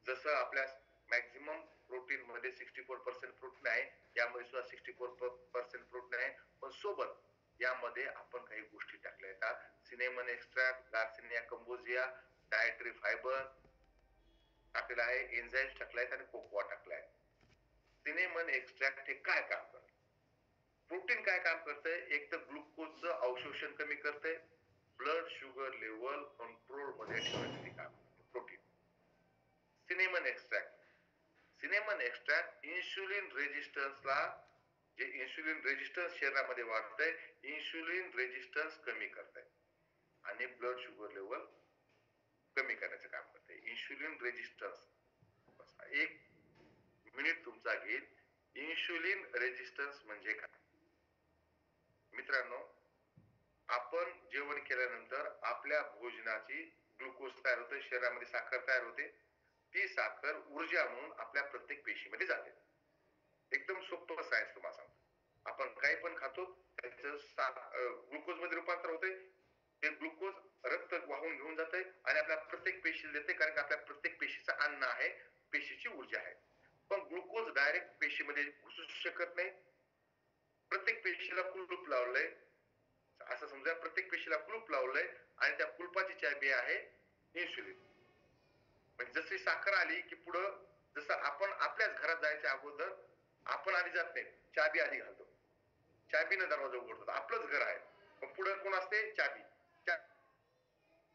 जसं आपल्या मॅक्झिमम प्रोटीन मध्ये 64% प्रोटीन आहे, यामध्ये सुद्धा 64% प्रोटीन आहे, पण सोबत यामध्ये आपण काही गोष्टी टाकल्या आहेत. Cinnamon extract, garcinia cambogia, dietary fibre टाकलेला आहे, एन्झाईम्स टाकले आहेत आणि कोकोआ टाकला आहे. सिनेमन एक्स्ट्रॅक्ट हे काय काम करतं, प्रोटीन काय काम करतंय, एक तर ग्लुकोजचं अवशोषण कमी करतंय, ब्लड शुगर लेवल कंट्रोल मध्ये ठेवण्यासाठी काम करते प्रोटीन. सिनेमन एक्स्ट्रॅक्ट इन्शुलिन रेजिस्टन्सला, जे इन्शुलिन रेजिस्टन्स शरीरामध्ये वाढतंय, इन्शुलिन रेजिस्टन्स कमी करतंय आणि ब्लड शुगर लेवल कमी करण्याचं काम करते. इन्शुलिन रेजिस्टन्स, एक मिनिट तुमचा घेईल. इन्शुलिन रेजिस्टन्स म्हणजे काय मित्रांनो, आपण जेवण केल्यानंतर आपल्या भोजनाची ग्लुकोज तयार होते, शरीरामध्ये साखर तयार होते, ती साखर ऊर्जा म्हणून आपल्या प्रत्येक पेशीमध्ये जाते. एकदम सोपं सायन्स तुम्हाला सांगतो. आपण काही पण खातो त्याचं ग्लुकोज मध्ये रूपांतर होते, ते ग्लुकोज रक्त वाहून घेऊन जाते आणि आपल्या प्रत्येक पेशीला देते, कारण की आपल्या प्रत्येक पेशीचं अन्न आहे, पेशीची ऊर्जा आहे. पण ग्लुकोज डायरेक्ट पेशीमध्ये घुसू शकत नाही. प्रत्येक पेशीला कुलूप लावलंय, असं समजा प्रत्येक पेशीला कुलूप लावलंय आणि त्या कुलपाची चाबी आहे इन्शुलिन. म्हणजे जशी साखर आली की पुढं, जसं आपण आपल्याच घरात जायच्या अगोदर आपण आधी जात नाही, चाबी आधी घालतो, चाबीनं दरवाजा उघडतो, आपलंच घर आहे, पण पुढं कोण असते, चाबी,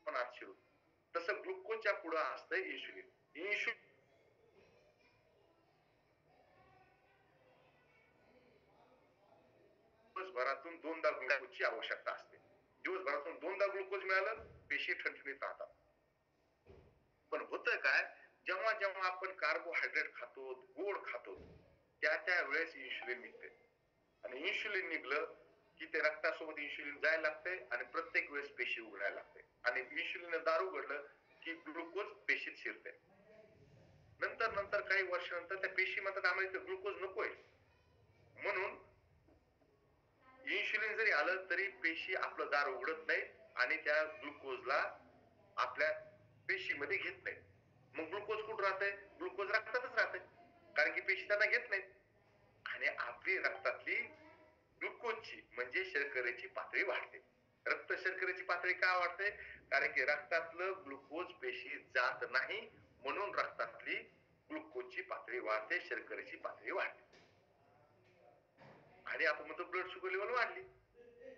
पण आत शिरू. तसं ग्लुकोजच्या पुढं असतं इन्शुलिन. इन्शुलिन दिवसभरातून 2दा ग्लुकोजची आवश्यकता असते. दिवसभरातून 2दा ग्लुकोज मिळालं, पेशी ठणठणीत राहतात. पण होतं काय, जेव्हा जेव्हा आपण कार्बोहायड्रेट खातो, गोड खातो, त्या वेळेस इन्शुलिन निघते आणि इन्शुलिन निघलं की ते रक्तासोबत इन्शुलिन जायला लागते आणि प्रत्येक वेळेस पेशी उघडायला लागते आणि इन्शुलिन दार उघडलं की ग्लुकोज पेशीत शिरते. नंतर काही वर्षानंतर त्या पेशी म्हणतात आम्हाला ग्लुकोज नकोय, म्हणून इन्शुलिन जरी आलं तरी पेशी आपलं दार उघडत नाही आणि त्या ग्लुकोजला आपल्या पेशीमध्ये घेत नाही. मग ग्लुकोज कुठं राहते, ग्लुकोज रक्तातच राहते, कारण की पेशी त्यांना घेत नाही. आणि आपली रक्तातली ग्लुकोजची म्हणजे शर्करेची पातळी वाढते. रक्त शर्करेची पातळी का वाढते, कारण की रक्तातलं ग्लुकोज पेशी जात नाही, म्हणून रक्तातली ग्लुकोजची पातळी वाढते, शर्करेची पातळी वाढते आणि आपण म्हणतो ब्लड शुगर लेवल वाढली.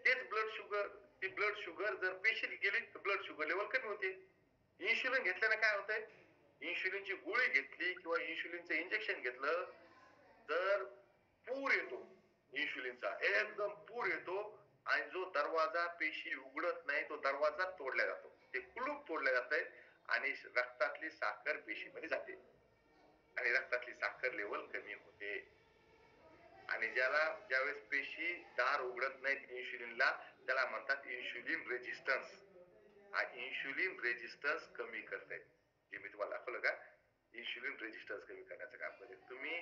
तेच ब्लड शुगर जर पेशीत गेली तर ब्लड शुगर लेवल कमी होते. इन्शुलिन घेतल्याने काय होतंय, इन्शुलिनची गोळी घेतली किंवा इन्शुलिनचं इंजेक्शन घेतलं तर पूर येतो, इन्शुलिनचा एकदम पूर येतो आणि जो दरवाजा पेशी उघडत नाही तो दरवाजा तोडला जातो, ते कुलूप तोडले जाते आणि रक्तातली साखर पेशीमध्ये जाते आणि रक्तातली साखर लेवल कमी होते. आणि ज्यावेळेस पेशी दार उघडत नाहीत इन्शुलिनला, त्याला म्हणतात इन्शुलिन रेजिस्टन्स. इन्शुलिन रेजिस्टन्स कमी करते. जे मी तुम्हाला दाखवलं का, इन्शुलिन रेजिस्टन्स कमी करण्याचं काम करते. तुम्ही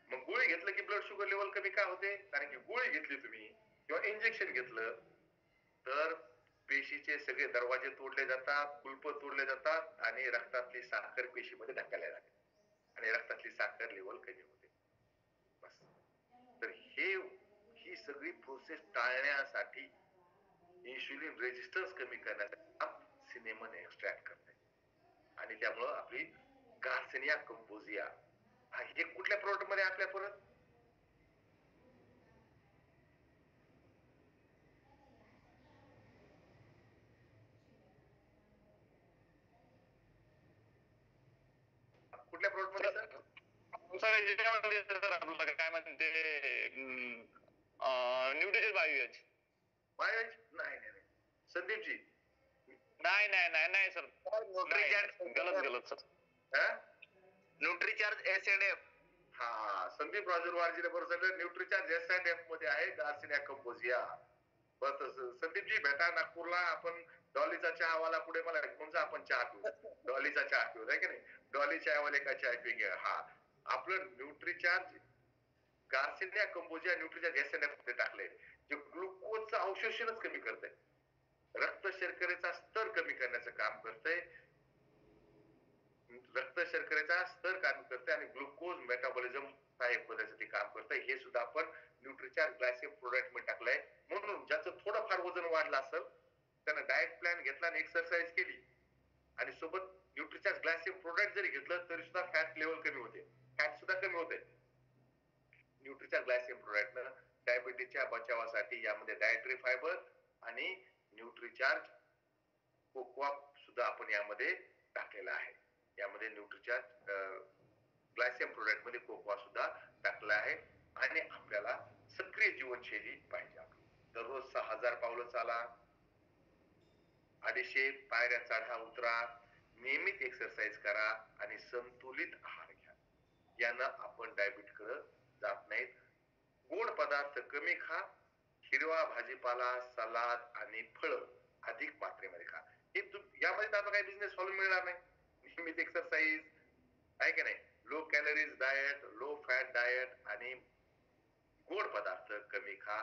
मग गोळी घेतलं की ब्लड शुगर लेवल कमी का होते? कारण की गोळी घेतली तुम्ही किंवा इंजेक्शन घेतलं तर पेशीचे सगळे दरवाजे तोडले जातात, कुलप तोडले जातात आणि रक्तातली साखर पेशीमध्ये ढकलल्या जाते आणि रक्तातली साखर लेवल कमी होते. बस. तर ही सगळी प्रोसेस टाळण्यासाठी इन्शुलिन रेजिस्टन्स कमी करण्याचं काम सिनेमन एक्स्ट्रॅक्ट करते आणि त्यामुळं आपली गार्सिनिया कंपोझिया हे कुठल्या प्रोडक्ट मध्ये आपल्या परत कुठल्या प्रोडक्ट मध्ये सर? सर याच्यामध्ये सर आपलं काय म्हणते न्यूट्रिशन बायोएज. बायोएज नाही नाही नाही संदीपजी नाही नाही नाही नाही सर, गलत सर. Nutricharge S&F. हा संदीप राजूरवारजीने बरोबर सांगितलं. न्यूट्रीचार्ज S&F मध्ये आहे गार्सिनिया कंपोझिया. बस संदीपजी भेटा नागपूरला, आपण डॉलीचा चहावाला पुढे मला घेऊन जा, आपण चहा पिऊ. डॉलीचा चहा पिऊ आहे की नाही, डॉली चहावाले का चहा पिऊ. हा आपलं न्यूट्रीचार्ज गार्सिनिया कंपोझिया न्यूट्रीचार्ज S&F मध्ये टाकले, जे ग्लुकोजचं अवशोषणच कमी करतंय, रक्त शर्करेचा स्तर कमी करण्याचं काम करतंय, रक्त शर्करेचा स्तर कमी करते आणि ग्लुकोज मेटाबॉलिझम सहाय्यक होण्यासाठी काम करते. हे सुद्धा आपण न्यूट्रीचार्ज ग्लायसेम प्रोडक्ट मध्ये टाकलंय. म्हणून ज्याचं थोडंफार वजन वाढलं असेल त्यानं डाएट प्लॅन घेतला आणि एक्सरसाइज केली आणि सोबत न्यूट्रीचार्ज ग्लायसेम प्रोडक्ट जरी घेतलं तरी सुद्धा फॅट लेवल कमी होते, फॅट सुद्धा कमी होते. न्यूट्रीचार्ज ग्लायसेम प्रोडक्ट डायबिटीसच्या बचावासाठी यामध्ये डायटरी फायबर आणि न्यूट्रीचार्ज कोकोआ सुद्धा आपण यामध्ये टाकलेला आहे. यामध्ये न्यूट्रीचार्ज ग्लायसेम प्रोडक्ट मध्ये कोकोआ सुद्धा टाकला आहे. आणि आपल्याला सक्रिय जीवनशैली पाहिजे. दररोज 6000 पावलं चाला, 250 पायऱ्या चढा उतरा, नियमित एक्सरसाइज करा आणि संतुलित आहार घ्या. यानं आपण डायबिटीस कडे जात नाहीत. गोड पदार्थ कमी खा, हिरवा भाजीपाला, सलाद आणि फळ अधिक मात्रेमध्ये खा. हे यामध्ये तर काही बिझनेस सॉल्व मिळणार नाही. नियमित एक्सरसाइज आहे की नाही, low calories diet, low fat diet आणि गोड पदार्थ कमी खा.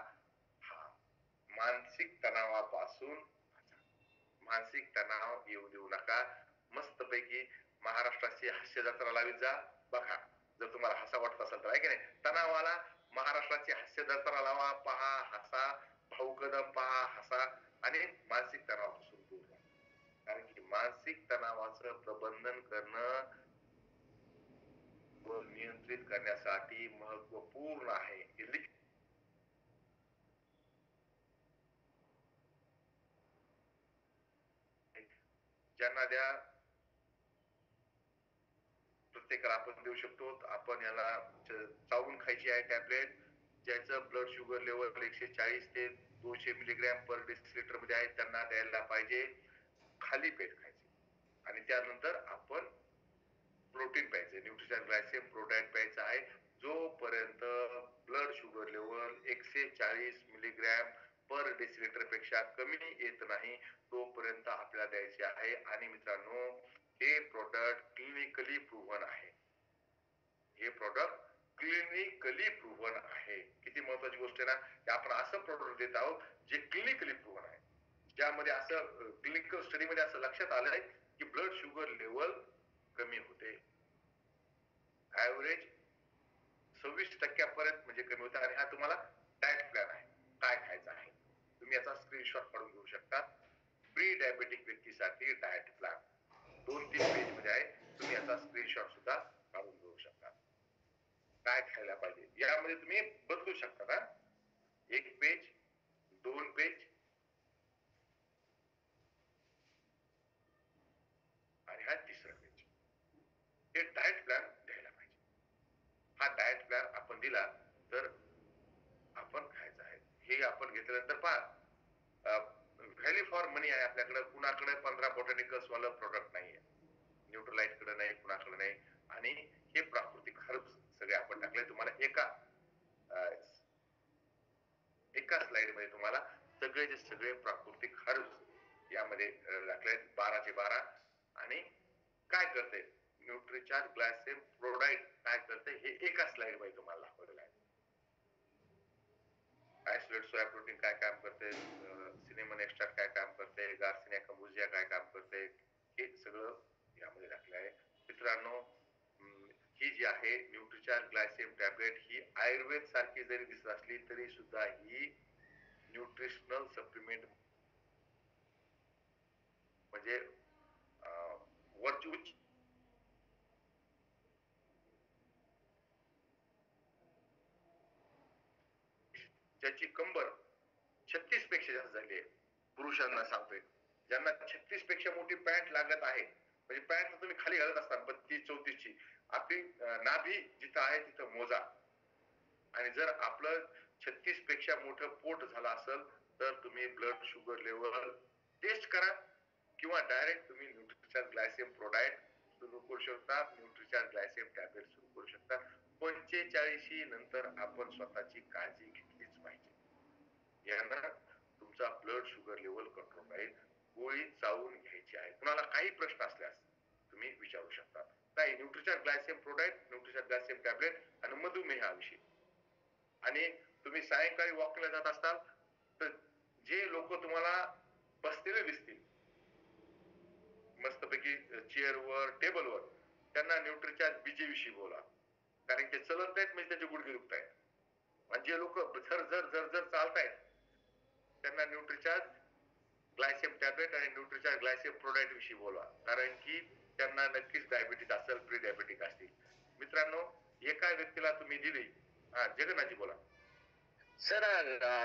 हा मानसिक तणावापासून, मानसिक तणाव येऊ देऊ नका. मस्तपैकी महाराष्ट्राची हास्य जत्रा लावीत जा. बघा जर तुम्हाला हसा वाटत असेल तर, आहे की नाही, तणावाला महाराष्ट्राची हास्य जत्रा लावा, पहा, हसा, भाऊ कदम पहा, हसा आणि मानसिक तणावापासून दूर राहा. कारण की मानसिक तणावाचं प्रबंधन करणं व नियंत्रित करण्यासाठी महत्वपूर्ण आहे. ज्यांना द्या, प्रत्येकाला आपण देऊ शकतो. आपण याला चावून खायची आहे टॅबलेट, ज्याचं ब्लड शुगर लेवल 140 ते 200 मिलीग्रॅम पर डेसिलिटर मध्ये आहे त्यांना द्यायला पाहिजे. खाली पेट खायचे आणि त्यानंतर आपण प्रोटीन प्यायचे. न्यूट्रिशन ग्लायसेम प्रोडक्ट प्यायचा आहे. जोपर्यंत ब्लड शुगर लेवल 140 मिलीग्रॅम पर डेसिलिटर पेक्षा कमी येत नाही तोपर्यंत आपल्याला द्यायचे आहे. आणि मित्रांनो, हे प्रोडक्ट क्लिनिकली प्रूव्हन आहे. हे प्रोडक्ट क्लिनिकली प्रूव्हन आहे. किती महत्वाची गोष्ट आहे ना, की आपण असं प्रोडक्ट देत आहोत जे क्लिनिकली प्रूव्हन आहे, ज्यामध्ये असं क्लिनिकल स्टडी मध्ये असं लक्षात आलंय की ब्लड शुगर लेवल कमी होते, ऍव्हरेज 26% म्हणजे कमी होते. आणि हा तुम्हाला डाएट प्लॅन आहे, काय खायचं आहे. तुम्ही याचा स्क्रीनशॉट काढून घेऊ शकता. प्री डायबेटिक व्यक्तीसाठी डाएट प्लॅन 2-3 पेज मध्ये आहे. तुम्ही याचा स्क्रीनशॉट सुद्धा काढून घेऊ शकता. काय खायला पाहिजे यामध्ये तुम्ही बदलू शकता ना, 1 पेज, 2 पेज आणि हा 3रा पेज. हे डाएट प्लॅन द्यायला पाहिजे. हा डाएट प्लॅन आपण दिला तर आपण खायचं आहे. हे आपण घेतल्यानंतर पहा, व्हॅल्यू फॉर मनी आहे आपल्याकडे. कुणाकडे 15 बोटॅनिकल्स वाला प्रोडक्ट नाहीये, न्यूट्रलाइट कडे नाही, कुणाकडे नाही. आणि हे प्राकृतिक हर्ब्स सगळे आपण टाकले. तुम्हाला एका स्लाइड मध्ये तुम्हाला सगळे जे सगळे प्राकृतिक हर्ब्स यामध्ये दाखले 12 आणि काय करते न्यूट्रिचार्ज ग्लायसेम प्रोडाईट काय करते हे एका स्लाइड मध्ये तुम्हाला दाखवलेलं आहे. आयसोलेट सोया प्रोटीन काय काम करते, सिनेमन एक्स्ट्रॅक्ट काय काम करते, गार्सिनिया कंबुजिया काय काम करते, हे सगळं यामध्ये दाखलं आहे. मित्रांनो, ही जी आहे न्यूट्रिचार्ज ग्लायसेम टॅबलेट ही आयुर्वेद सारखी जरी दिसत असली तरी सुद्धा ही न्यूट्रिशनल सप्लिमेंट म्हणजे वरची उच्च ज्याची कंबर 36 पेक्षा जास्त झाली आहे, पुरुषांना सांगतोय, ज्यांना 36 पेक्षा मोठी पॅन्ट लागत आहे, म्हणजे पॅन्ट तुम्ही खाली घालत असता 32-34 ची, आपली नाभी जिथं आहे तिथं मोजा, आणि जर आपलं 36 पेक्षा मोठं पोट झालं असेल तर तुम्ही ब्लड शुगर लेवल टेस्ट करा किंवा डायरेक्ट तुम्ही न्यूट्रिचार्ज ग्लायसेम प्रोडाक्ट सुरू करू शकता, न्यूट्रिचार्ज ग्लायसेम टॅबलेट सुरू करू शकता. 45 नंतर आपण स्वतःची काळजी घेतलीच पाहिजे. यानं तुमचा ब्लड शुगर लेवल कंट्रोल राहील. गोळी चावून घ्यायची आहे. कुणाला काही प्रश्न असल्यास तुम्ही विचारू शकता. नाही, न्यूट्रिचार्ज ग्लायसेम प्रोडक्ट, न्यूट्रिचार्ज ग्लायसेम टॅबलेट आणि मधुमेहाविषयी. आणि तुम्ही सायंकाळी वॉकिंगला जात असताल तर जे लोक तुम्हाला बसलेले दिसतील मस्तपैकी चेअरवर टेबलवर, त्यांना न्यूट्रिचार्ज बीजे विषयी बोला, कारण ते चलत नाहीत म्हणजे त्याचे गुडघे दुखत आहेत. आणि जे लोक झर झर झर झर चालतायत त्यांना न्यूट्रिचार्ज ग्लायसेम टॅबलेट आणि न्यूट्रिचार्ज ग्लायसेम प्रोडक्ट विषयी बोला, कारण की त्यांना नक्कीच डायबिटीस असेल, प्री डायबिटिक असतील. मित्रांनो, एका व्यक्तीला तुम्ही दिली, जगन्नाथजी बोला. सर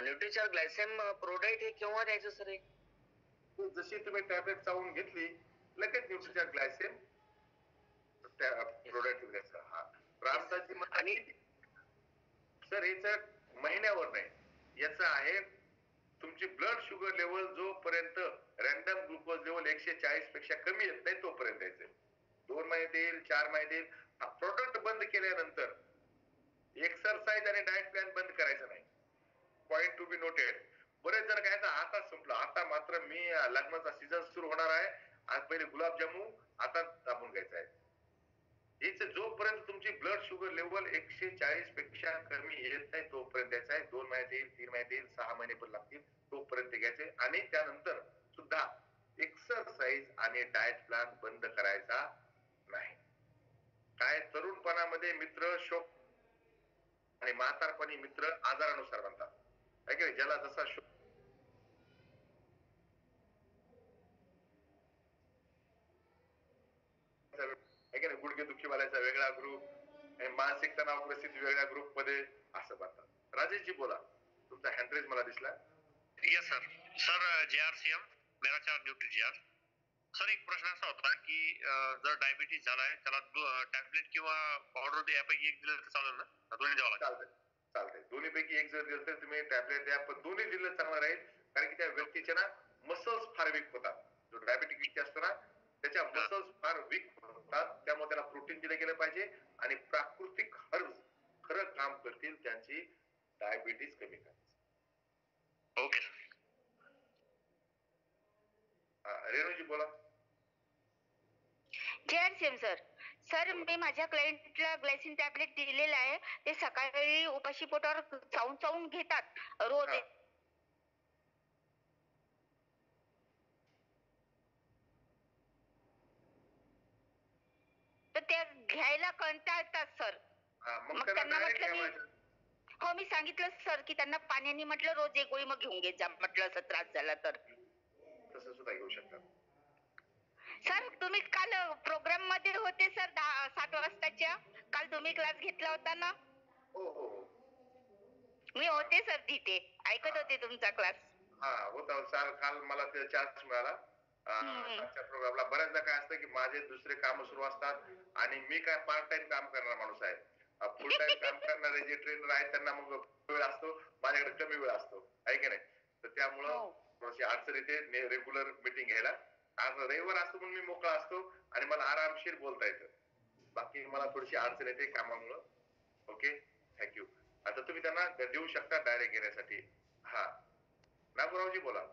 न्यूट्रिचार्ज ग्लायसेम प्रोडक्ट हे केव्हा द्यायचं सर? हे जशी तुम्ही टॅबलेट चावून घेतली लगेच न्यूट्रिचार्ज ग्लायसेम प्रोडक्ट द्यायचं. हा, रामदासजी म्हणतात सर याच महिन्यावर नाही, याच आहे तुमची ब्लड शुगर लेवल जोपर्यंत रॅन्डम ग्लुकोज लेवल 140 पेक्षा कमी येत नाही तोपर्यंत द्यायचं. 2 महिने येईल, 4 महिने येईल. प्रोडक्ट बंद केल्यानंतर एक्सरसाइज आणि डाएट प्लॅन बंद करायचं नाही. Point to be noted. बरेच जण काय आता संपलं, आता मात्र मी लग्नाचा सीझन सुरू होणार आहे, आज पहिले गुलाबजामू, आता दाबून घ्यायचं आहे. हेच जोपर्यंत तुमची ब्लड शुगर लेवल 140 पेक्षा कमी येत नाही तोपर्यंत द्यायचं आहे. 2 महिने येईल, 3 महिने येईल, 6 महिने पण लागतील तोपर्यंत घ्यायचे. आणि त्यानंतर सुद्धा एक्सरसाइज आणि डाएट प्लॅन बंद करायचा नाही. काय तरुणपणामध्ये मित्र शोक आणि म्हातारपणी मित्र आजारानुसार बनतात, आहे की नाही? ज्याला जसा शोक गुडघे दुखीवाल्याचा वेगळा ग्रुप आणि मानसिक तणावग्रस्तीत वेगळ्या ग्रुप मध्ये असं बनतात. राजेशजी बोला, तुमचा हँडरेज मला दिसला. Yes sir. सर JRCM मेरा चार्ज न्यूट्रिचार्ज. सर एक प्रश्न असा होता की जर डायबिटीस झालाय त्याला टॅबलेट किंवा पावडर यापैकी एक दिलं तर चालेल ना? दोन्ही द्यावं लागेल? चालतंय, चालतंय. दोन्ही पैकी एक जर दिलं तर तुम्ही टॅबलेट द्या, पण दोन्ही दिलं चांगलं राहील, कारण की त्या व्यक्तीचे ना मसल्स फार वीक होतात. जो डायबिटिक व्यक्ती असतो ना त्याच्या मसल्स फार वीक होतात, त्यामुळे त्याला प्रोटीन दिलं गेलं पाहिजे आणि प्राकृतिक हर्ब खरं काम करतील त्यांची डायबिटीस कमी करण्यास. ओके. रेणूजी बोला. JRCM sir. सर मी माझ्या क्लायंटला ग्लायसिन टॅबलेट दिलेलं आहे, ते सकाळी उपाशी पोटावर चावून चावून घेतात रोज. तर ते घ्यायला कंटाळतात सर. मग त्यांना म्हटलं मी, हो मी सांगितलं सर की त्यांना पाण्याने म्हटलं रोज एक गोळी मग घेऊन घेत जा, म्हटलं असं त्रास झाला तर. तसं सुद्धा घेऊ शकतात. सर तुम्ही काल प्रोग्राम मध्ये होते सर 7 वाजताच्या, काल तुम्ही क्लास घेतला होता ना? हो हो हो, मी होते सर तिथे, ऐकत होते तुमचा क्लास. हा होता. काल मला ते चान्स मिळाला. आजच्या प्रोग्रामला बऱ्याचदा काय असतं की माझे दुसरे काम सुरू असतात आणि मी काय पार्ट टाइम काम करणारा माणूस आहे. फुल टाइम काम करणारे जे ट्रेनर आहेत त्यांना मग वेळ असतो, माझ्याकडे कमी वेळ असतो, आहे की नाही? तर त्यामुळं थोडीशी अडचण येते रेग्युलर मीटिंग घ्यायला. आज रविवार असतो म्हणून मी मोकळा असतो आणि मला आरामशीर बोलता येतं. बाकी मला थोडीशी अडचण येते कामामुळं. Okay, thank you. आता तुम्ही त्यांना देऊ शकता डायरेक्ट घेण्यासाठी. हा, नागोरावजी बोला.